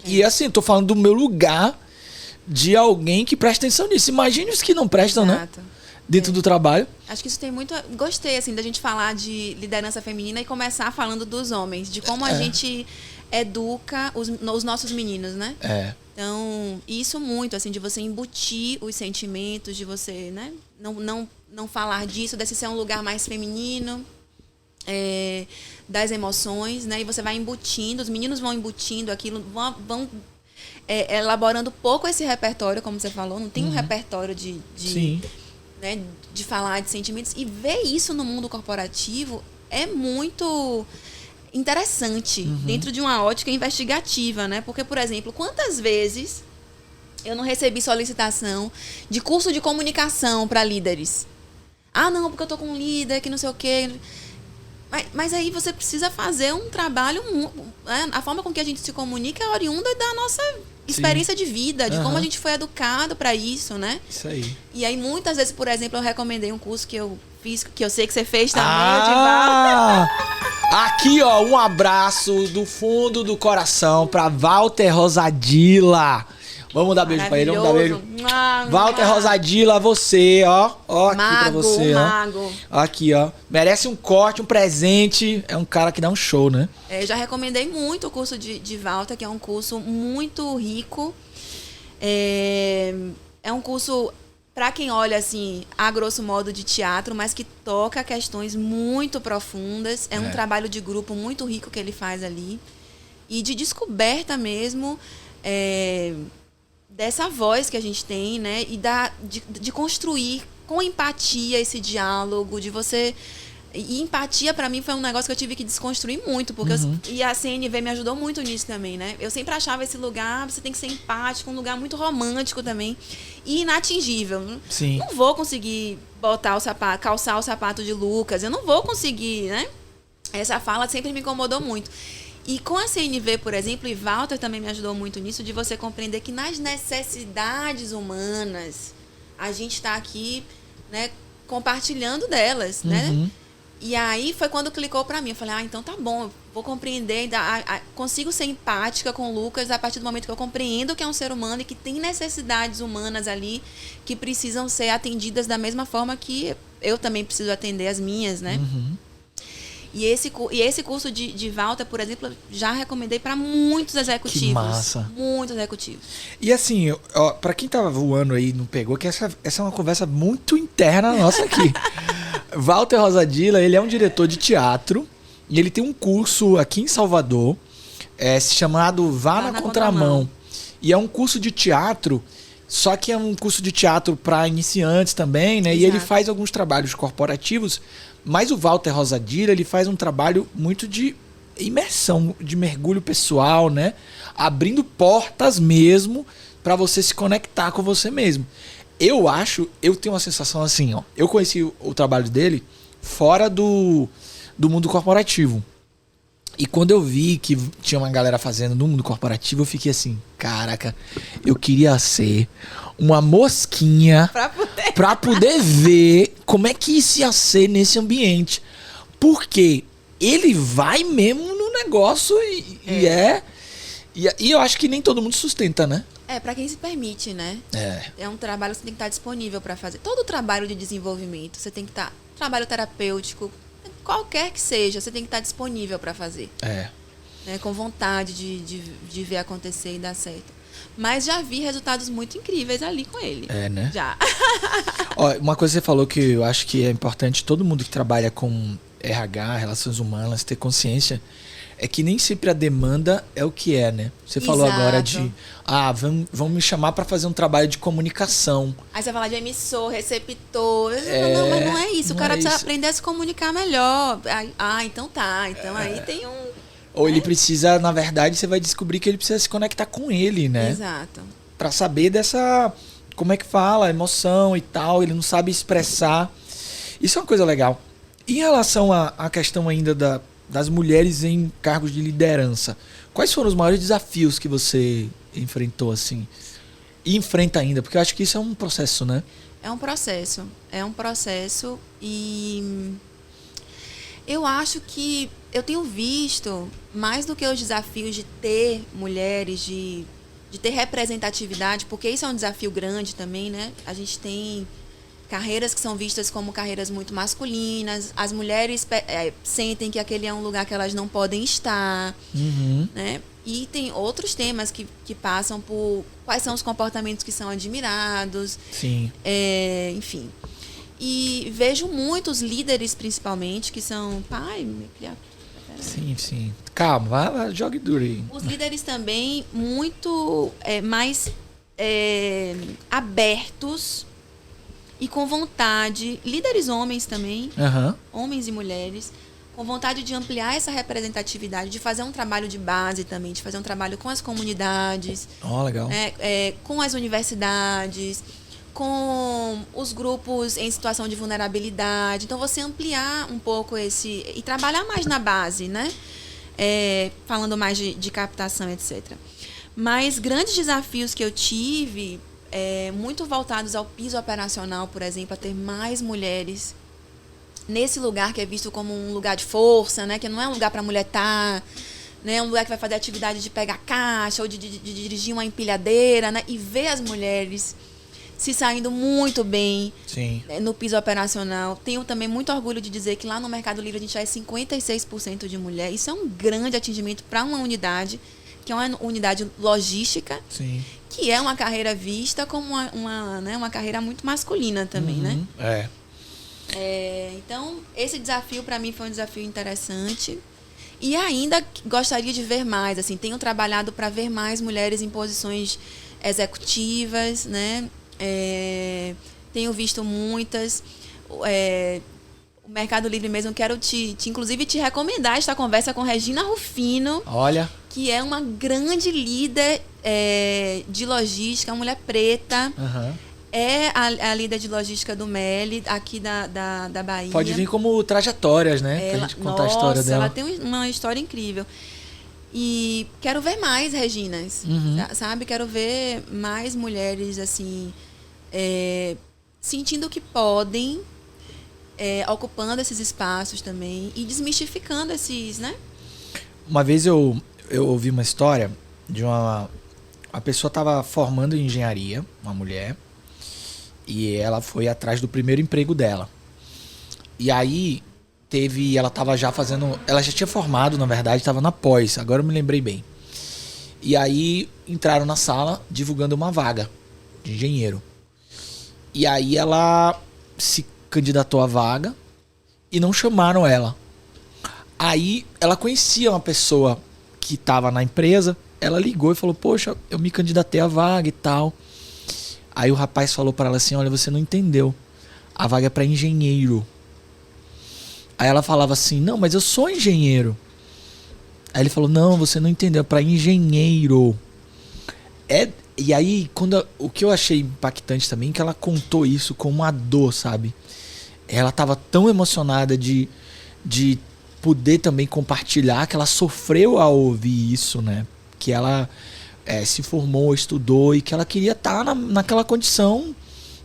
Speaker 2: E assim, tô falando do meu lugar de alguém que presta atenção nisso. Imagine os que não prestam,
Speaker 1: Exato.
Speaker 2: Né? Dentro do trabalho.
Speaker 1: Acho que isso tem muito... Gostei, assim, da gente falar de liderança feminina e começar falando dos homens. De como a gente educa os nossos meninos, né? Então, isso muito, assim, de você embutir os sentimentos, de você, né? Não falar disso, desse ser um lugar mais feminino, das emoções, né? E você vai embutindo, os meninos vão embutindo aquilo, vão elaborando pouco esse repertório, como você falou. Não tem um repertório
Speaker 2: Sim.
Speaker 1: Né, de falar de sentimentos. E ver isso no mundo corporativo é muito interessante, dentro de uma ótica investigativa, né? Porque, por exemplo, quantas vezes eu não recebi solicitação de curso de comunicação para líderes? Ah, não, porque eu tô com um líder que não sei o quê. Mas aí você precisa fazer um trabalho... A forma com que a gente se comunica é oriunda da nossa experiência de vida, de como a gente foi educado para isso, né?
Speaker 2: Isso aí.
Speaker 1: E aí, muitas vezes, por exemplo, eu recomendei um curso que eu fiz, que eu sei que você fez também,
Speaker 2: Aqui, ó, um abraço do fundo do coração pra Walter Rosadilla. Vamos dar beijo pra ele, vamos dar beijo. Walter Rosadilla, você, ó. Ó, aqui pra você,
Speaker 1: mago.
Speaker 2: Ó. Aqui, ó. Merece um corte, um presente. É um cara que dá um show, né?
Speaker 1: Eu já recomendei muito o curso de Walter, que é um curso muito rico. É um curso, pra quem olha assim, a grosso modo de teatro, mas que toca questões muito profundas. É um trabalho de grupo muito rico que ele faz ali. E de descoberta mesmo, dessa voz que a gente tem, né? E de construir com empatia esse diálogo, de você... E empatia, pra mim, foi um negócio que eu tive que desconstruir muito, porque e a CNV me ajudou muito nisso também, né? Eu sempre achava esse lugar, você tem que ser empático, um lugar muito romântico também, e inatingível.
Speaker 2: Sim.
Speaker 1: Não vou conseguir calçar o sapato de Lucas, eu não vou conseguir, né? Essa fala sempre me incomodou muito. E com a CNV, por exemplo, e Walter também me ajudou muito nisso, de você compreender que nas necessidades humanas, a gente está aqui, né, compartilhando delas, né? E aí foi quando clicou pra mim. Eu falei, então tá bom, eu vou compreender, consigo ser empática com o Lucas a partir do momento que eu compreendo que é um ser humano e que tem necessidades humanas ali que precisam ser atendidas da mesma forma que eu também preciso atender as minhas, né? E esse curso de Walter, por exemplo, já recomendei para muitos executivos.
Speaker 2: Que massa.
Speaker 1: Muitos executivos.
Speaker 2: E assim, ó, pra quem tava voando aí e não pegou, que essa é uma conversa muito interna nossa aqui. Walter Rosadilla, ele é um diretor de teatro e ele tem um curso aqui em Salvador, chamado Vá na Contramão. E é um curso de teatro, só que é um curso de teatro para iniciantes também, né? Exato. E ele faz alguns trabalhos corporativos, mas o Walter Rosadilla, ele faz um trabalho muito de imersão, de mergulho pessoal, né? Abrindo portas mesmo para você se conectar com você mesmo. Eu tenho uma sensação assim, ó. Eu conheci o trabalho dele fora do mundo corporativo. E quando eu vi que tinha uma galera fazendo no mundo corporativo, eu fiquei assim, caraca, eu queria ser uma mosquinha pra poder ver como é que isso ia ser nesse ambiente. Porque ele vai mesmo no negócio e eu acho que nem todo mundo sustenta, né?
Speaker 1: Pra quem se permite, né? É um trabalho que você tem que estar disponível para fazer. Todo trabalho de desenvolvimento, você tem que estar... Trabalho terapêutico, qualquer que seja, você tem que estar disponível para fazer. Né? Com vontade de ver acontecer e dar certo. Mas já vi resultados muito incríveis ali com ele.
Speaker 2: Né?
Speaker 1: Já.
Speaker 2: Ó, uma coisa que você falou que eu acho que é importante todo mundo que trabalha com RH, relações humanas, ter consciência, é que nem sempre a demanda é o que é, né? Você falou agora de, vão me chamar para fazer um trabalho de comunicação.
Speaker 1: Aí você fala de emissor, receptor. Não, mas não é isso. O cara precisa aprender a se comunicar melhor. Então tá. Então aí tem um...
Speaker 2: Ou ele precisa, na verdade, você vai descobrir que ele precisa se conectar com ele, né?
Speaker 1: Exato.
Speaker 2: Pra saber dessa... Como é que fala, emoção e tal. Ele não sabe expressar. Isso é uma coisa legal. Em relação à questão ainda das mulheres em cargos de liderança, quais foram os maiores desafios que você enfrentou, assim? E enfrenta ainda? Porque eu acho que isso é um processo, né?
Speaker 1: É um processo e eu acho que eu tenho visto, mais do que os desafios de ter mulheres, de ter representatividade, porque isso é um desafio grande também, né? A gente tem carreiras que são vistas como carreiras muito masculinas, as mulheres sentem que aquele é um lugar que elas não podem estar, né? E tem outros temas que passam por quais são os comportamentos que são admirados.
Speaker 2: Sim.
Speaker 1: Enfim. E vejo muitos líderes, principalmente, que são...
Speaker 2: Sim. Calma, vai, jogue duro aí.
Speaker 1: Os líderes também muito mais abertos e com vontade, líderes homens também, homens e mulheres, com vontade de ampliar essa representatividade, de fazer um trabalho de base também, de fazer um trabalho com as comunidades,
Speaker 2: legal.
Speaker 1: Com as universidades, com os grupos em situação de vulnerabilidade. Então, você ampliar um pouco e trabalhar mais na base, né? Falando mais de captação, etc. Mas grandes desafios que eu tive... muito voltados ao piso operacional, por exemplo, a ter mais mulheres nesse lugar que é visto como um lugar de força, né? Que não é um lugar para a mulher estar, né? É um lugar que vai fazer atividade de pegar caixa ou de dirigir uma empilhadeira, né? E ver as mulheres se saindo muito bem no piso operacional. Tenho também muito orgulho de dizer que lá no Mercado Livre a gente já é 56% de mulher. Isso é um grande atingimento para uma unidade, que é uma unidade logística.
Speaker 2: Sim.
Speaker 1: Que é uma carreira vista como uma carreira muito masculina também, né? Então, esse desafio para mim foi um desafio interessante. E ainda gostaria de ver mais. Assim, tenho trabalhado para ver mais mulheres em posições executivas, né? Tenho visto muitas. O Mercado Livre mesmo, quero inclusive te recomendar esta conversa com Regina Rufino.
Speaker 2: Olha.
Speaker 1: Que é uma grande líder de logística, uma mulher preta. É a líder de logística do Meli, aqui da Bahia.
Speaker 2: Pode vir como trajetórias, né? Pra gente contar a história dela.
Speaker 1: Ela tem uma história incrível. E quero ver mais Reginas, sabe? Quero ver mais mulheres, assim, sentindo que podem, ocupando esses espaços também e desmistificando esses, né?
Speaker 2: Uma vez eu ouvi uma história de a pessoa estava formando em engenharia, uma mulher, e ela foi atrás do primeiro emprego dela. E aí ela estava já fazendo, ela já tinha formado, na verdade, estava na pós, agora eu me lembrei bem. E aí entraram na sala divulgando uma vaga de engenheiro. E aí ela se candidatou à vaga e não chamaram ela. Aí ela conhecia uma pessoa que estava na empresa, ela ligou e falou, poxa, eu me candidatei à vaga e tal. Aí o rapaz falou para ela assim, olha, você não entendeu, a vaga é para engenheiro. Aí ela falava assim, não, mas eu sou engenheiro. Aí ele falou, não, você não entendeu, é para engenheiro. E aí, o que eu achei impactante também, que ela contou isso com uma dor, sabe? Ela estava tão emocionada de poder também compartilhar, que ela sofreu ao ouvir isso, né? Que ela se formou, estudou e que ela queria estar naquela condição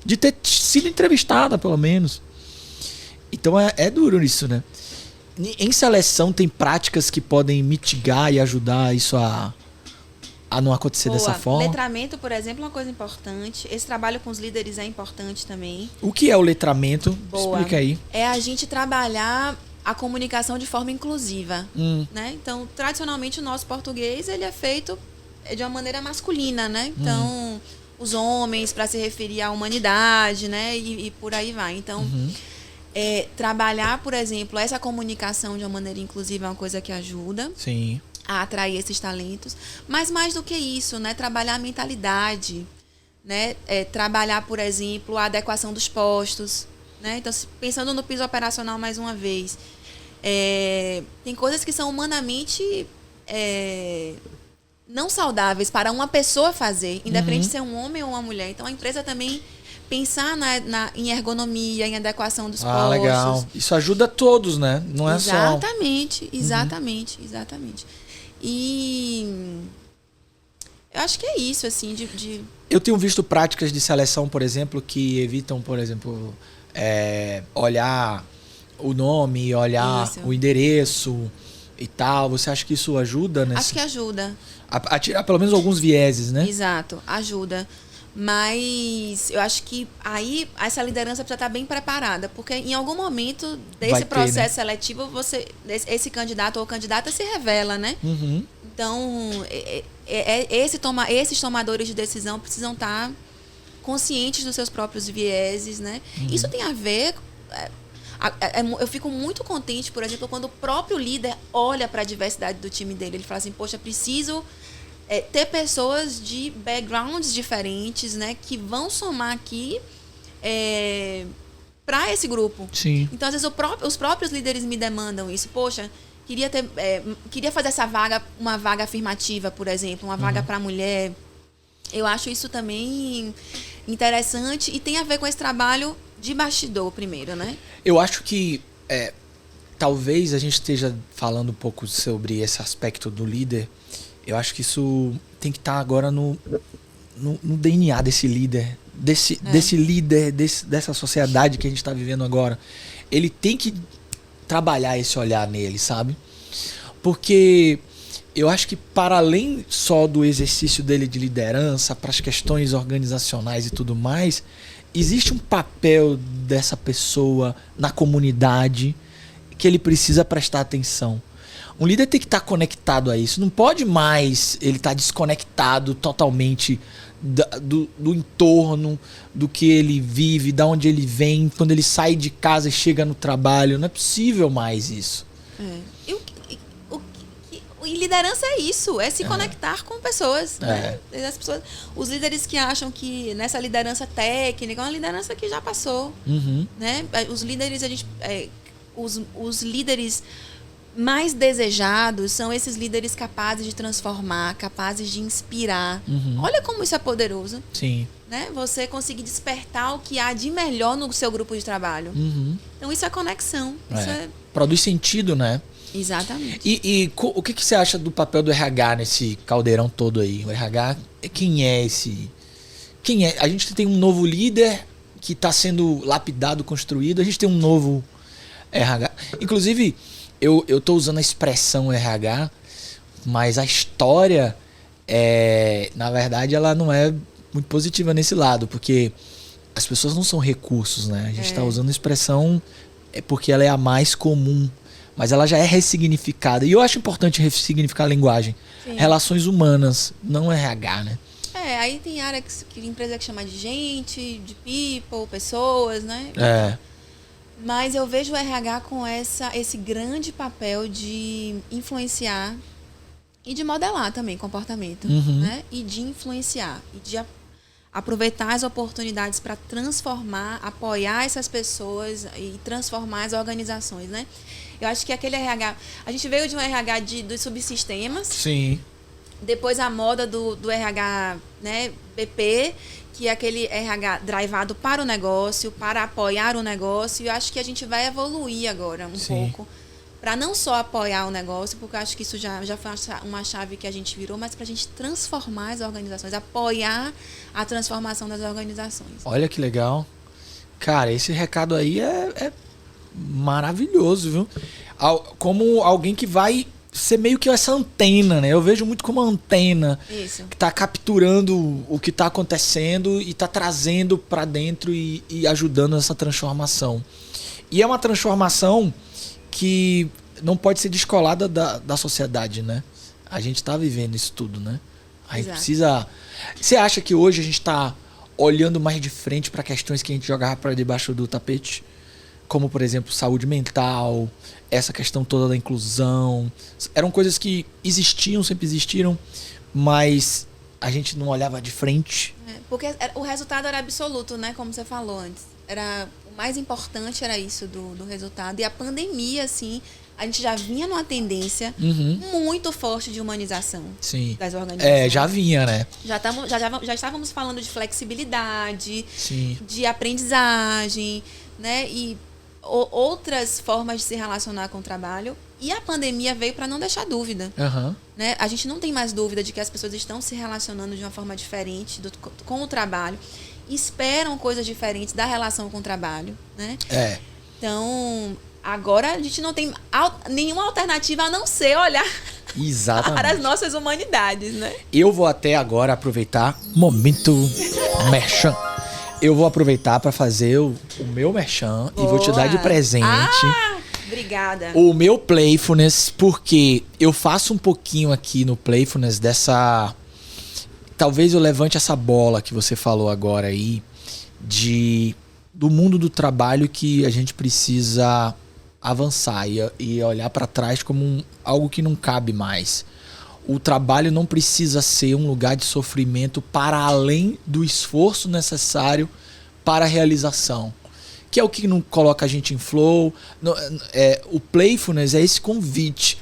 Speaker 2: de ter sido entrevistada, pelo menos. Então é duro isso, né? Em seleção tem práticas que podem mitigar e ajudar isso a não acontecer dessa forma?
Speaker 1: Letramento, por exemplo, é uma coisa importante. Esse trabalho com os líderes é importante também.
Speaker 2: O que é o letramento? Explica aí.
Speaker 1: É a gente trabalhar a comunicação de forma inclusiva, né? Então, tradicionalmente, o nosso português ele é feito de uma maneira masculina, né? Então, os homens para se referir à humanidade, né? E por aí vai. Então, Trabalhar, por exemplo, essa comunicação de uma maneira inclusiva é uma coisa que ajuda.
Speaker 2: Sim.
Speaker 1: A atrair esses talentos. Mas mais do que isso, né? Trabalhar a mentalidade, né? Trabalhar, por exemplo, a adequação dos postos, né? Então, pensando no piso operacional mais uma vez, tem coisas que são humanamente não saudáveis para uma pessoa fazer, independente de ser um homem ou uma mulher. Então, a empresa também pensar em ergonomia, em adequação dos postos.
Speaker 2: Legal. Isso ajuda todos, né? Não é
Speaker 1: exatamente, só... Exatamente. E eu acho que é isso, assim,
Speaker 2: Eu tenho visto práticas de seleção, por exemplo, que evitam, por exemplo, olhar o nome, olhar o endereço e tal. Você acha que isso ajuda, né?
Speaker 1: Acho que ajuda.
Speaker 2: A tirar pelo menos alguns vieses, né?
Speaker 1: Exato, ajuda. Mas eu acho que aí essa liderança precisa estar bem preparada, porque em algum momento desse processo seletivo, esse candidato ou candidata se revela, né?
Speaker 2: Uhum.
Speaker 1: Então, esses tomadores de decisão precisam estar conscientes dos seus próprios vieses, né? Uhum. Isso tem a ver... eu fico muito contente, por exemplo, quando o próprio líder olha para a diversidade do time dele. Ele fala assim, poxa, preciso... ter pessoas de backgrounds diferentes, né, que vão somar aqui para esse grupo.
Speaker 2: Sim.
Speaker 1: Então, às vezes, os próprios líderes me demandam isso. Poxa, queria fazer essa vaga, uma vaga afirmativa, por exemplo, uma vaga para mulher. Eu acho isso também interessante e tem a ver com esse trabalho de bastidor primeiro, né?
Speaker 2: Eu acho que talvez a gente esteja falando um pouco sobre esse aspecto do líder. Eu acho que isso tem que estar agora no DNA desse líder, desse líder, dessa sociedade que a gente está vivendo agora. Ele tem que trabalhar esse olhar nele, sabe? Porque eu acho que para além só do exercício dele de liderança, para as questões organizacionais e tudo mais, existe um papel dessa pessoa na comunidade que ele precisa prestar atenção. Um líder tem que estar conectado a isso. Não pode mais ele estar desconectado totalmente do entorno, do que ele vive, da onde ele vem, quando ele sai de casa e chega no trabalho. Não é possível mais isso.
Speaker 1: E liderança é isso, é se conectar com pessoas, né? As pessoas, os líderes que acham que nessa liderança técnica é uma liderança que já passou, né? Os líderes, os líderes mais desejados são esses líderes capazes de transformar, capazes de inspirar. Olha como isso é poderoso.
Speaker 2: Sim.
Speaker 1: Né? Você conseguir despertar o que há de melhor no seu grupo de trabalho. Então isso é conexão.
Speaker 2: Produz sentido, né?
Speaker 1: Exatamente.
Speaker 2: E o que você acha do papel do RH nesse caldeirão todo aí? O RH, quem é esse... Quem é? A gente tem um novo líder que está sendo lapidado, construído. A gente tem um novo RH. Inclusive... Eu tô usando a expressão RH, mas a história, na verdade, ela não é muito positiva nesse lado, porque as pessoas não são recursos, né? A gente está usando a expressão porque ela é a mais comum, mas ela já é ressignificada. E eu acho importante ressignificar a linguagem. Sim. Relações humanas, não RH, né?
Speaker 1: Aí tem área que empresa que chama de gente, de people, pessoas, né? Mas eu vejo o RH com esse grande papel de influenciar e de modelar também comportamento, né? E de influenciar, e de aproveitar as oportunidades para transformar, apoiar essas pessoas e transformar as organizações, né? Eu acho que aquele RH... A gente veio de um RH dos subsistemas.
Speaker 2: Sim.
Speaker 1: Depois a moda do RH, né, BP, que é aquele RH drivado para o negócio, para apoiar o negócio. E eu acho que a gente vai evoluir agora um pouco. Para não só apoiar o negócio, porque eu acho que isso já foi uma chave que a gente virou, mas para a gente transformar as organizações, apoiar a transformação das organizações.
Speaker 2: Olha que legal. Cara, esse recado aí é maravilhoso, viu? Como alguém que vai ser meio que essa antena, né? Eu vejo muito como uma antena.
Speaker 1: Isso.
Speaker 2: Que está capturando o que está acontecendo e está trazendo para dentro e ajudando essa transformação. E é uma transformação que não pode ser descolada da sociedade, né? A gente está vivendo isso tudo, né? A gente precisa... Você acha que hoje a gente está olhando mais de frente para questões que a gente jogava para debaixo do tapete? como, por exemplo, saúde mental, essa questão toda da inclusão. Eram coisas que existiam, sempre existiram, mas a gente não olhava de frente.
Speaker 1: Porque o resultado era absoluto, né? Como você falou antes. O mais importante era isso do resultado. E a pandemia, assim, a gente já vinha numa tendência muito forte de humanização das organizações.
Speaker 2: Já vinha, né?
Speaker 1: Já estávamos falando de flexibilidade,
Speaker 2: Sim.
Speaker 1: de aprendizagem, né? E outras formas de se relacionar com o trabalho. E a pandemia veio para não deixar dúvida. Né? A gente não tem mais dúvida de que as pessoas estão se relacionando de uma forma diferente com o trabalho. Esperam coisas diferentes da relação com o trabalho. Né? Então, agora a gente não tem nenhuma alternativa a não ser olhar para as nossas humanidades. Né?
Speaker 2: Eu vou até agora aproveitar momento merchan. Eu vou aproveitar para fazer o meu merchan e vou te dar de presente.
Speaker 1: Obrigada.
Speaker 2: O meu Playfulness, porque eu faço um pouquinho aqui no Playfulness dessa... Talvez eu levante essa bola que você falou agora aí, do mundo do trabalho que a gente precisa avançar e olhar para trás como algo que não cabe mais. O trabalho não precisa ser um lugar de sofrimento para além do esforço necessário para a realização. Que é o que não coloca a gente em flow. O Playfulness é esse convite.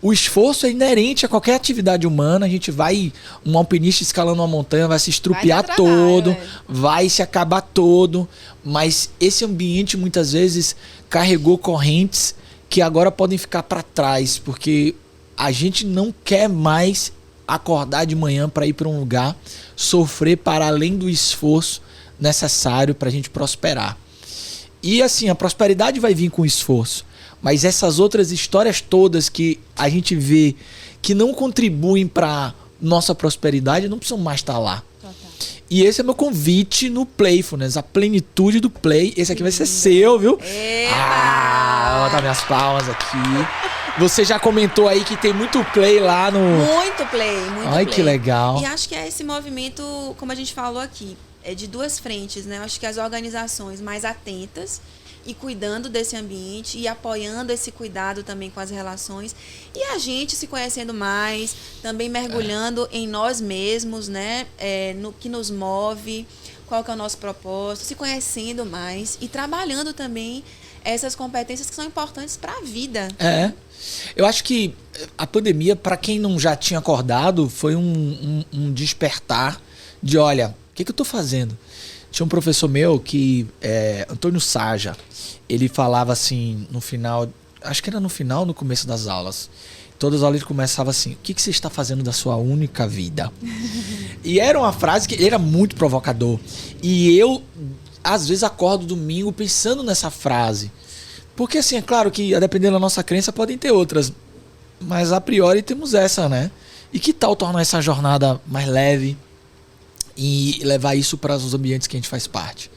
Speaker 2: O esforço é inerente a qualquer atividade humana. A gente vai, um alpinista escalando uma montanha, vai se estrupiar todo, vai se acabar todo. Mas esse ambiente muitas vezes carregou correntes que agora podem ficar para trás, porque a gente não quer mais acordar de manhã para ir para um lugar, sofrer para além do esforço necessário para a gente prosperar. E assim, a prosperidade vai vir com esforço, mas essas outras histórias todas que a gente vê que não contribuem para nossa prosperidade não precisam mais estar lá. E esse é meu convite no Playfulness, a plenitude do play. Esse aqui vai ser seu, viu? Vou botar minhas palmas aqui. Você já comentou aí que tem muito play lá no...
Speaker 1: Muito play.
Speaker 2: Ai, que legal.
Speaker 1: E acho que é esse movimento, como a gente falou aqui, é de duas frentes, né? Eu acho que as organizações mais atentas e cuidando desse ambiente e apoiando esse cuidado também com as relações. E a gente se conhecendo mais, também mergulhando em nós mesmos, né? No que nos move, qual que é o nosso propósito, se conhecendo mais e trabalhando também essas competências que são importantes para a vida.
Speaker 2: Eu acho que a pandemia, para quem não já tinha acordado, foi um despertar de, olha, o que eu estou fazendo? Tinha um professor meu que, Antônio Saja, ele falava assim, no final, acho que era no final, no começo das aulas. Todas as aulas ele começava assim, o que você está fazendo da sua única vida? E era uma frase que ele era muito provocador. E eu, às vezes, acordo domingo pensando nessa frase. Porque assim, é claro que, a depender da nossa crença, podem ter outras. Mas a priori temos essa, né? E que tal tornar essa jornada mais leve e levar isso para os ambientes que a gente faz parte?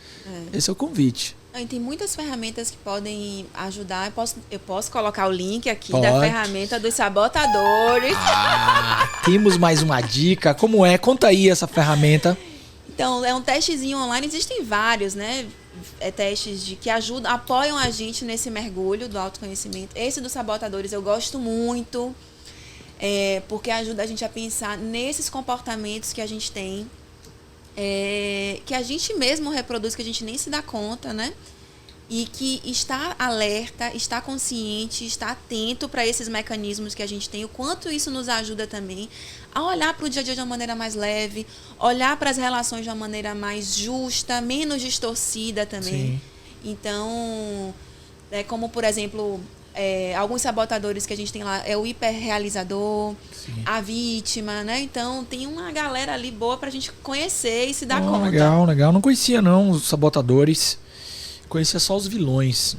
Speaker 2: Esse é o convite.
Speaker 1: E tem muitas ferramentas que podem ajudar. Eu posso colocar o link aqui da ferramenta dos sabotadores.
Speaker 2: Temos mais uma dica. Como é? Conta aí essa ferramenta.
Speaker 1: Então, é um testezinho online. Existem vários, né? Testes que ajudam, apoiam a gente nesse mergulho do autoconhecimento. Esse dos sabotadores eu gosto muito, porque ajuda a gente a pensar nesses comportamentos que a gente tem, que a gente mesmo reproduz, que a gente nem se dá conta, né? E que está alerta, está consciente, está atento para esses mecanismos que a gente tem, o quanto isso nos ajuda também a olhar para o dia a dia de uma maneira mais leve, olhar para as relações de uma maneira mais justa, menos distorcida também. Sim. Então, como por exemplo, alguns sabotadores que a gente tem lá, é o hiperrealizador, a vítima, né? Então tem uma galera ali boa para a gente conhecer e se dar conta.
Speaker 2: Legal. Não conhecia não os sabotadores. Conhecia só os vilões.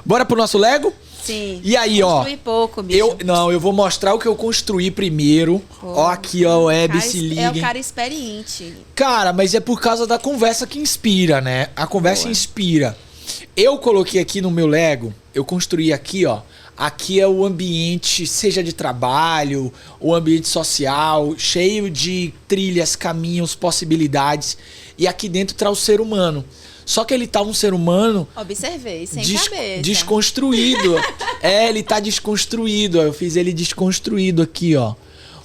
Speaker 2: Bora pro nosso Lego?
Speaker 1: Sim.
Speaker 2: E aí,
Speaker 1: construir pouco, bicho.
Speaker 2: Eu vou mostrar o que eu construí primeiro. Ó, aqui, ó, Web, se liga.
Speaker 1: É o cara experiente.
Speaker 2: Cara, mas é por causa da conversa que inspira, né? A conversa inspira. Eu coloquei aqui no meu Lego, eu construí aqui, ó. Aqui é o ambiente, seja de trabalho, o ambiente social, cheio de trilhas, caminhos, possibilidades. E aqui dentro traz o ser humano. Só que ele tá um ser humano...
Speaker 1: Observei, sem cabeça.
Speaker 2: Desconstruído. Ele tá desconstruído. Eu fiz ele desconstruído aqui, ó.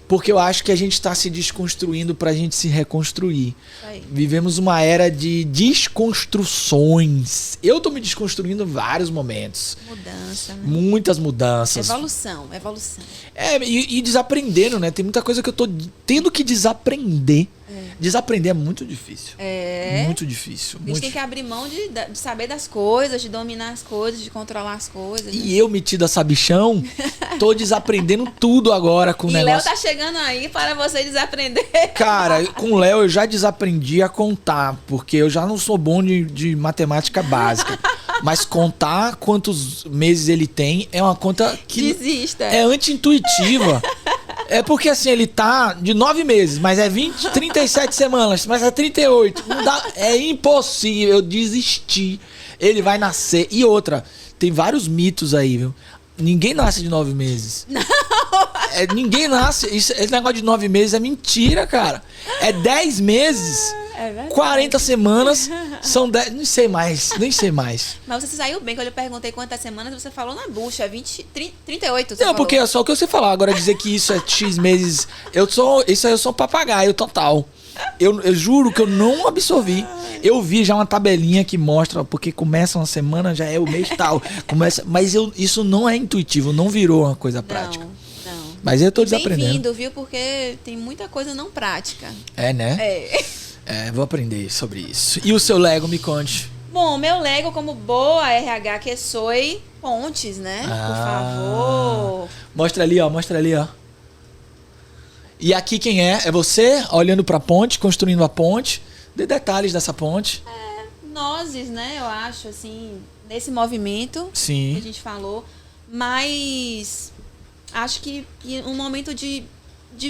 Speaker 2: Porque eu acho que a gente tá se desconstruindo pra gente se reconstruir.
Speaker 1: Aí.
Speaker 2: Vivemos uma era de desconstruções. Eu tô me desconstruindo em vários momentos.
Speaker 1: Mudança, né?
Speaker 2: Muitas mudanças.
Speaker 1: Evolução.
Speaker 2: E desaprendendo, né? Tem muita coisa que eu tô tendo que desaprender. Desaprender é muito difícil. Muito difícil.
Speaker 1: A gente tem que abrir mão de saber das coisas, de dominar as coisas, de controlar as coisas. Né?
Speaker 2: E eu, metido a sabichão, tô desaprendendo tudo agora com o negócio.
Speaker 1: E Léo tá chegando aí para você desaprender.
Speaker 2: Cara, com o Léo eu já desaprendi a contar, porque eu já não sou bom de matemática básica. Mas contar quantos meses ele tem é uma conta que
Speaker 1: Desista.
Speaker 2: É anti-intuitiva. É porque assim, ele tá de 9 meses, mas é 37 semanas, mas é 38. Não dá, é impossível, eu desisti. Ele vai nascer. E outra, tem vários mitos aí, viu? Ninguém nasce de 9 meses. Não. Ninguém nasce. Esse negócio de 9 meses é mentira, cara. É 10 meses.
Speaker 1: É verdade.
Speaker 2: 40 semanas são 10. Nem sei mais.
Speaker 1: Mas você saiu bem, quando eu perguntei quantas semanas, você falou na bucha, 38.
Speaker 2: Não, porque é só o que você falar. Agora dizer que isso é X meses. Isso aí eu sou um papagaio total. Eu juro que eu não absorvi. Eu vi já uma tabelinha que mostra, porque começa uma semana, já é o mês tal. Mas isso não é intuitivo, não virou uma coisa prática.
Speaker 1: Não.
Speaker 2: Mas eu tô desaprendendo.
Speaker 1: Bem-vindo, viu? Porque tem muita coisa não prática.
Speaker 2: É, né? Vou aprender sobre isso. E o seu Lego, me conte.
Speaker 1: Bom, meu Lego, como boa RH que sou, pontes, né? Por favor.
Speaker 2: Mostra ali, ó. E aqui quem é? É você, olhando pra ponte, construindo a ponte. Dê detalhes dessa ponte.
Speaker 1: Nozes, né? Eu acho, assim, nesse movimento
Speaker 2: Sim.
Speaker 1: que a gente falou. Mas acho que um momento de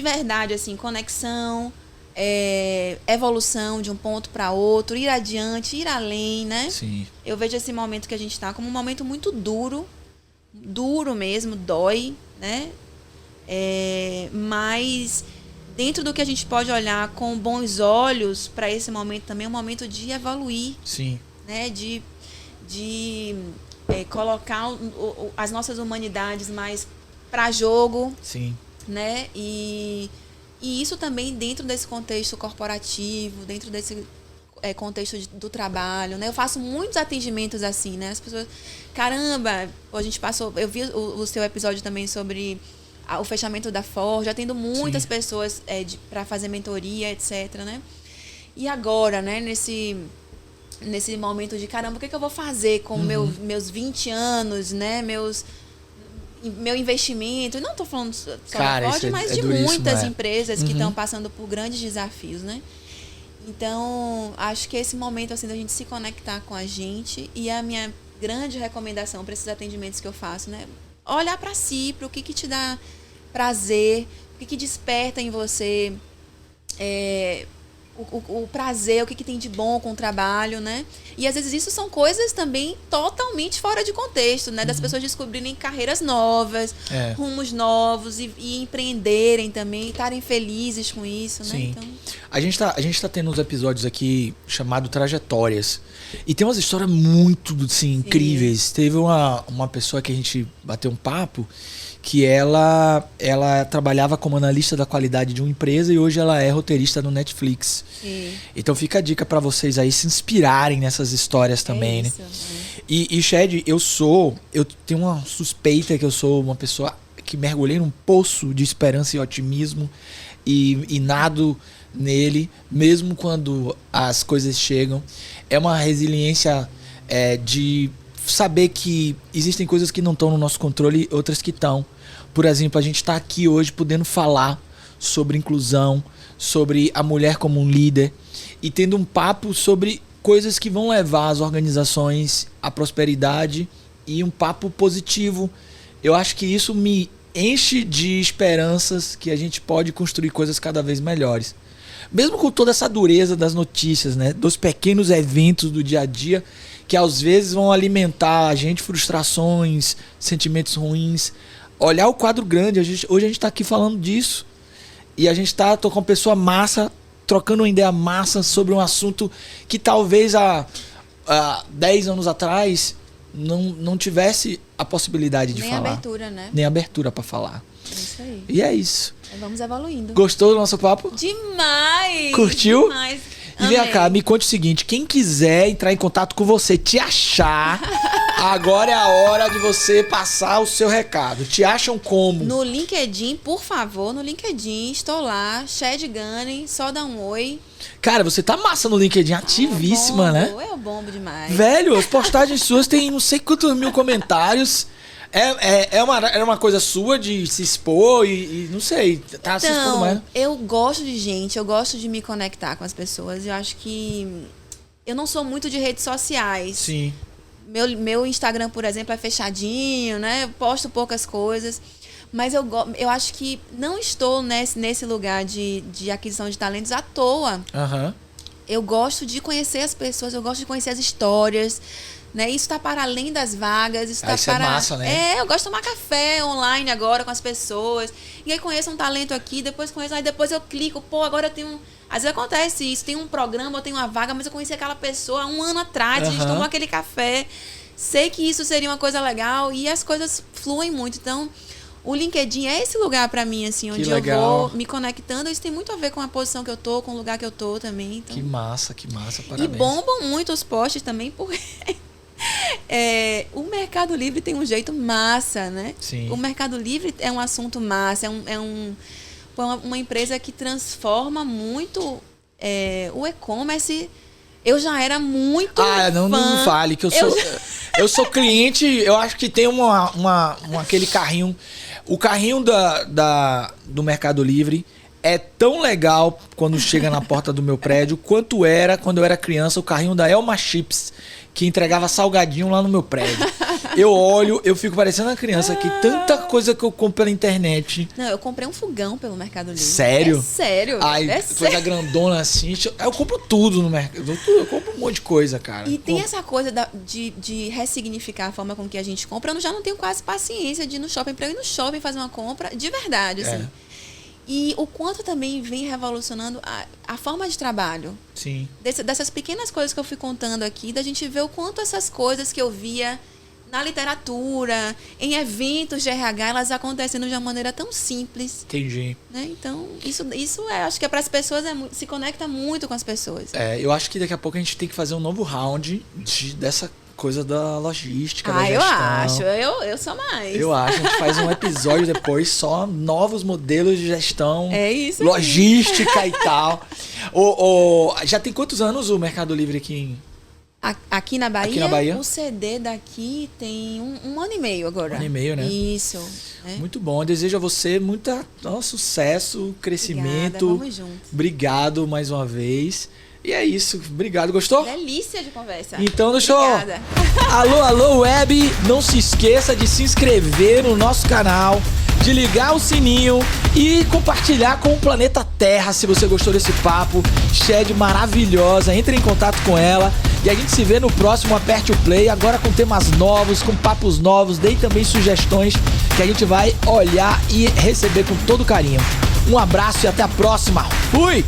Speaker 1: verdade, assim, conexão, evolução de um ponto para outro, ir adiante, ir além, né?
Speaker 2: Sim.
Speaker 1: Eu vejo esse momento que a gente está como um momento muito duro mesmo, dói, né? Mas dentro do que a gente pode olhar com bons olhos para esse momento também, é um momento de evoluir.
Speaker 2: Sim.
Speaker 1: Né? De colocar as nossas humanidades mais para jogo.
Speaker 2: Sim.
Speaker 1: Né? E isso também dentro desse contexto corporativo, dentro desse contexto do trabalho, né? Eu faço muitos atendimentos assim, né? As pessoas, caramba, a gente passou, eu vi o seu episódio também sobre o fechamento da Ford, atendo muitas
Speaker 2: Sim.
Speaker 1: pessoas para fazer mentoria, etc, né? E agora, né, nesse momento de, caramba, o que eu vou fazer com meus 20 anos, né? Meu investimento, não estou falando só da Ford, mas de muitas empresas que estão passando por grandes desafios, né? Então, acho que esse momento assim da gente se conectar com a gente, e a minha grande recomendação para esses atendimentos que eu faço, né? Olhar para si, para o que te dá prazer, o que desperta em você o prazer, o que tem de bom com o trabalho, né? E às vezes isso são coisas também totalmente fora de contexto, né? Das pessoas descobrirem carreiras novas, rumos novos e empreenderem também, estarem felizes com isso, né?
Speaker 2: Sim.
Speaker 1: Então...
Speaker 2: A gente tá tendo uns episódios aqui chamado Trajetórias. E tem umas histórias muito, assim, incríveis. Teve uma pessoa que a gente bateu um papo, que ela trabalhava como analista da qualidade de uma empresa e hoje ela é roteirista no Netflix.
Speaker 1: Sim.
Speaker 2: Então fica a dica para vocês aí se inspirarem nessas histórias também, né? E Shed, eu tenho uma suspeita que eu sou uma pessoa que mergulhei num poço de esperança e otimismo e nado nele, mesmo quando as coisas chegam. É uma resiliência de saber que existem coisas que não estão no nosso controle e outras que estão. Por exemplo, a gente está aqui hoje podendo falar sobre inclusão, sobre a mulher como um líder e tendo um papo sobre coisas que vão levar as organizações à prosperidade e um papo positivo. Eu acho que isso me enche de esperanças que a gente pode construir coisas cada vez melhores. Mesmo com toda essa dureza das notícias, né? Dos pequenos eventos do dia a dia que às vezes vão alimentar a gente frustrações, sentimentos ruins. Olhar o quadro grande, hoje a gente está aqui falando disso. E a gente tô com uma pessoa massa, trocando uma ideia massa sobre um assunto que talvez há há 10 anos atrás não tivesse a possibilidade de falar.
Speaker 1: Nem abertura, né?
Speaker 2: Nem abertura pra falar.
Speaker 1: É isso aí.
Speaker 2: E é isso.
Speaker 1: Vamos evoluindo.
Speaker 2: Gostou do nosso papo?
Speaker 1: Demais!
Speaker 2: Curtiu?
Speaker 1: Demais.
Speaker 2: E vem cá, me conte o seguinte, quem quiser entrar em contato com você, te achar, agora é a hora de você passar o seu recado. Te acham como?
Speaker 1: No LinkedIn, por favor, no LinkedIn, estou lá, Shed Gunning, só dá um oi.
Speaker 2: Cara, você tá massa no LinkedIn, ativíssima, né?
Speaker 1: Eu bombo demais.
Speaker 2: Velho, as postagens suas têm não sei quantos mil comentários. É uma coisa sua de se expor e não sei, tá se expondo mais.
Speaker 1: Eu gosto de gente, eu gosto de me conectar com as pessoas. Eu acho que eu não sou muito de redes sociais.
Speaker 2: Sim.
Speaker 1: Meu Instagram, por exemplo, é fechadinho, né? Eu posto poucas coisas. Mas eu acho que não estou nesse lugar de aquisição de talentos à toa.
Speaker 2: Aham.
Speaker 1: Eu gosto de conhecer as pessoas, eu gosto de conhecer as histórias. Né? Isso está para além das vagas. Isso
Speaker 2: é massa, né?
Speaker 1: Eu gosto de tomar café online agora com as pessoas. E aí conheço um talento aqui, depois conheço, aí depois eu clico, agora eu tenho. Às vezes acontece isso, tem um programa, eu tenho uma vaga, mas eu conheci aquela pessoa há um ano atrás, a gente tomou aquele café. Sei que isso seria uma coisa legal e as coisas fluem muito. Então, o LinkedIn é esse lugar para mim, assim, onde eu vou me conectando. Isso tem muito a ver com a posição que eu tô, com o lugar que eu tô também. Então.
Speaker 2: Que massa, parabéns.
Speaker 1: E bombam muito os posts também, porque o Mercado Livre tem um jeito massa, né?
Speaker 2: Sim.
Speaker 1: O Mercado Livre é um assunto massa, uma empresa que transforma muito o e-commerce. Eu já era muito
Speaker 2: não me fale, que eu sou cliente, eu acho que tem aquele carrinho, o carrinho do Mercado Livre é tão legal quando chega na porta do meu prédio, quanto era quando eu era criança o carrinho da Elma Chips, que entregava salgadinho lá no meu prédio. Eu olho, eu fico parecendo uma criança que tanta coisa que eu compro pela internet.
Speaker 1: Não, eu comprei um fogão pelo Mercado Livre.
Speaker 2: Sério?
Speaker 1: É sério.
Speaker 2: Coisa grandona assim. Eu compro tudo no mercado. Eu compro um monte de coisa, cara.
Speaker 1: E tem essa coisa de ressignificar a forma com que a gente compra. Eu já não tenho quase paciência de ir no shopping, pra eu ir no shopping fazer uma compra de verdade, assim. E o quanto também vem revolucionando a forma de trabalho.
Speaker 2: Sim.
Speaker 1: Dessas pequenas coisas que eu fui contando aqui, da gente ver o quanto essas coisas que eu via na literatura, em eventos de RH, elas acontecendo de uma maneira tão simples.
Speaker 2: Entendi.
Speaker 1: Né? Então, isso acho que é para as pessoas, se conecta muito com as pessoas.
Speaker 2: Eu acho que daqui a pouco a gente tem que fazer um novo round dessa coisa da logística, da gestão.
Speaker 1: Eu acho. Eu sou mais.
Speaker 2: Eu acho. A gente faz um episódio depois só novos modelos de gestão.
Speaker 1: É isso.
Speaker 2: Logística e tal. Já tem quantos anos o Mercado Livre
Speaker 1: Aqui na Bahia?
Speaker 2: Aqui na Bahia?
Speaker 1: O CD daqui tem um ano e meio agora.
Speaker 2: Um ano e meio, né?
Speaker 1: Isso.
Speaker 2: Muito bom. Eu desejo a você muito sucesso, crescimento.
Speaker 1: Obrigada, vamos juntos.
Speaker 2: Obrigado mais uma vez. E é isso. Obrigado. Gostou?
Speaker 1: Delícia de conversa.
Speaker 2: Então, deixa eu...
Speaker 1: Obrigada.
Speaker 2: Alô, web. Não se esqueça de se inscrever no nosso canal, de ligar o sininho e compartilhar com o planeta Terra se você gostou desse papo. Shed maravilhosa. Entre em contato com ela. E a gente se vê no próximo Aperte o Play, agora com temas novos, com papos novos. Deem também sugestões que a gente vai olhar e receber com todo carinho. Um abraço e até a próxima. Fui!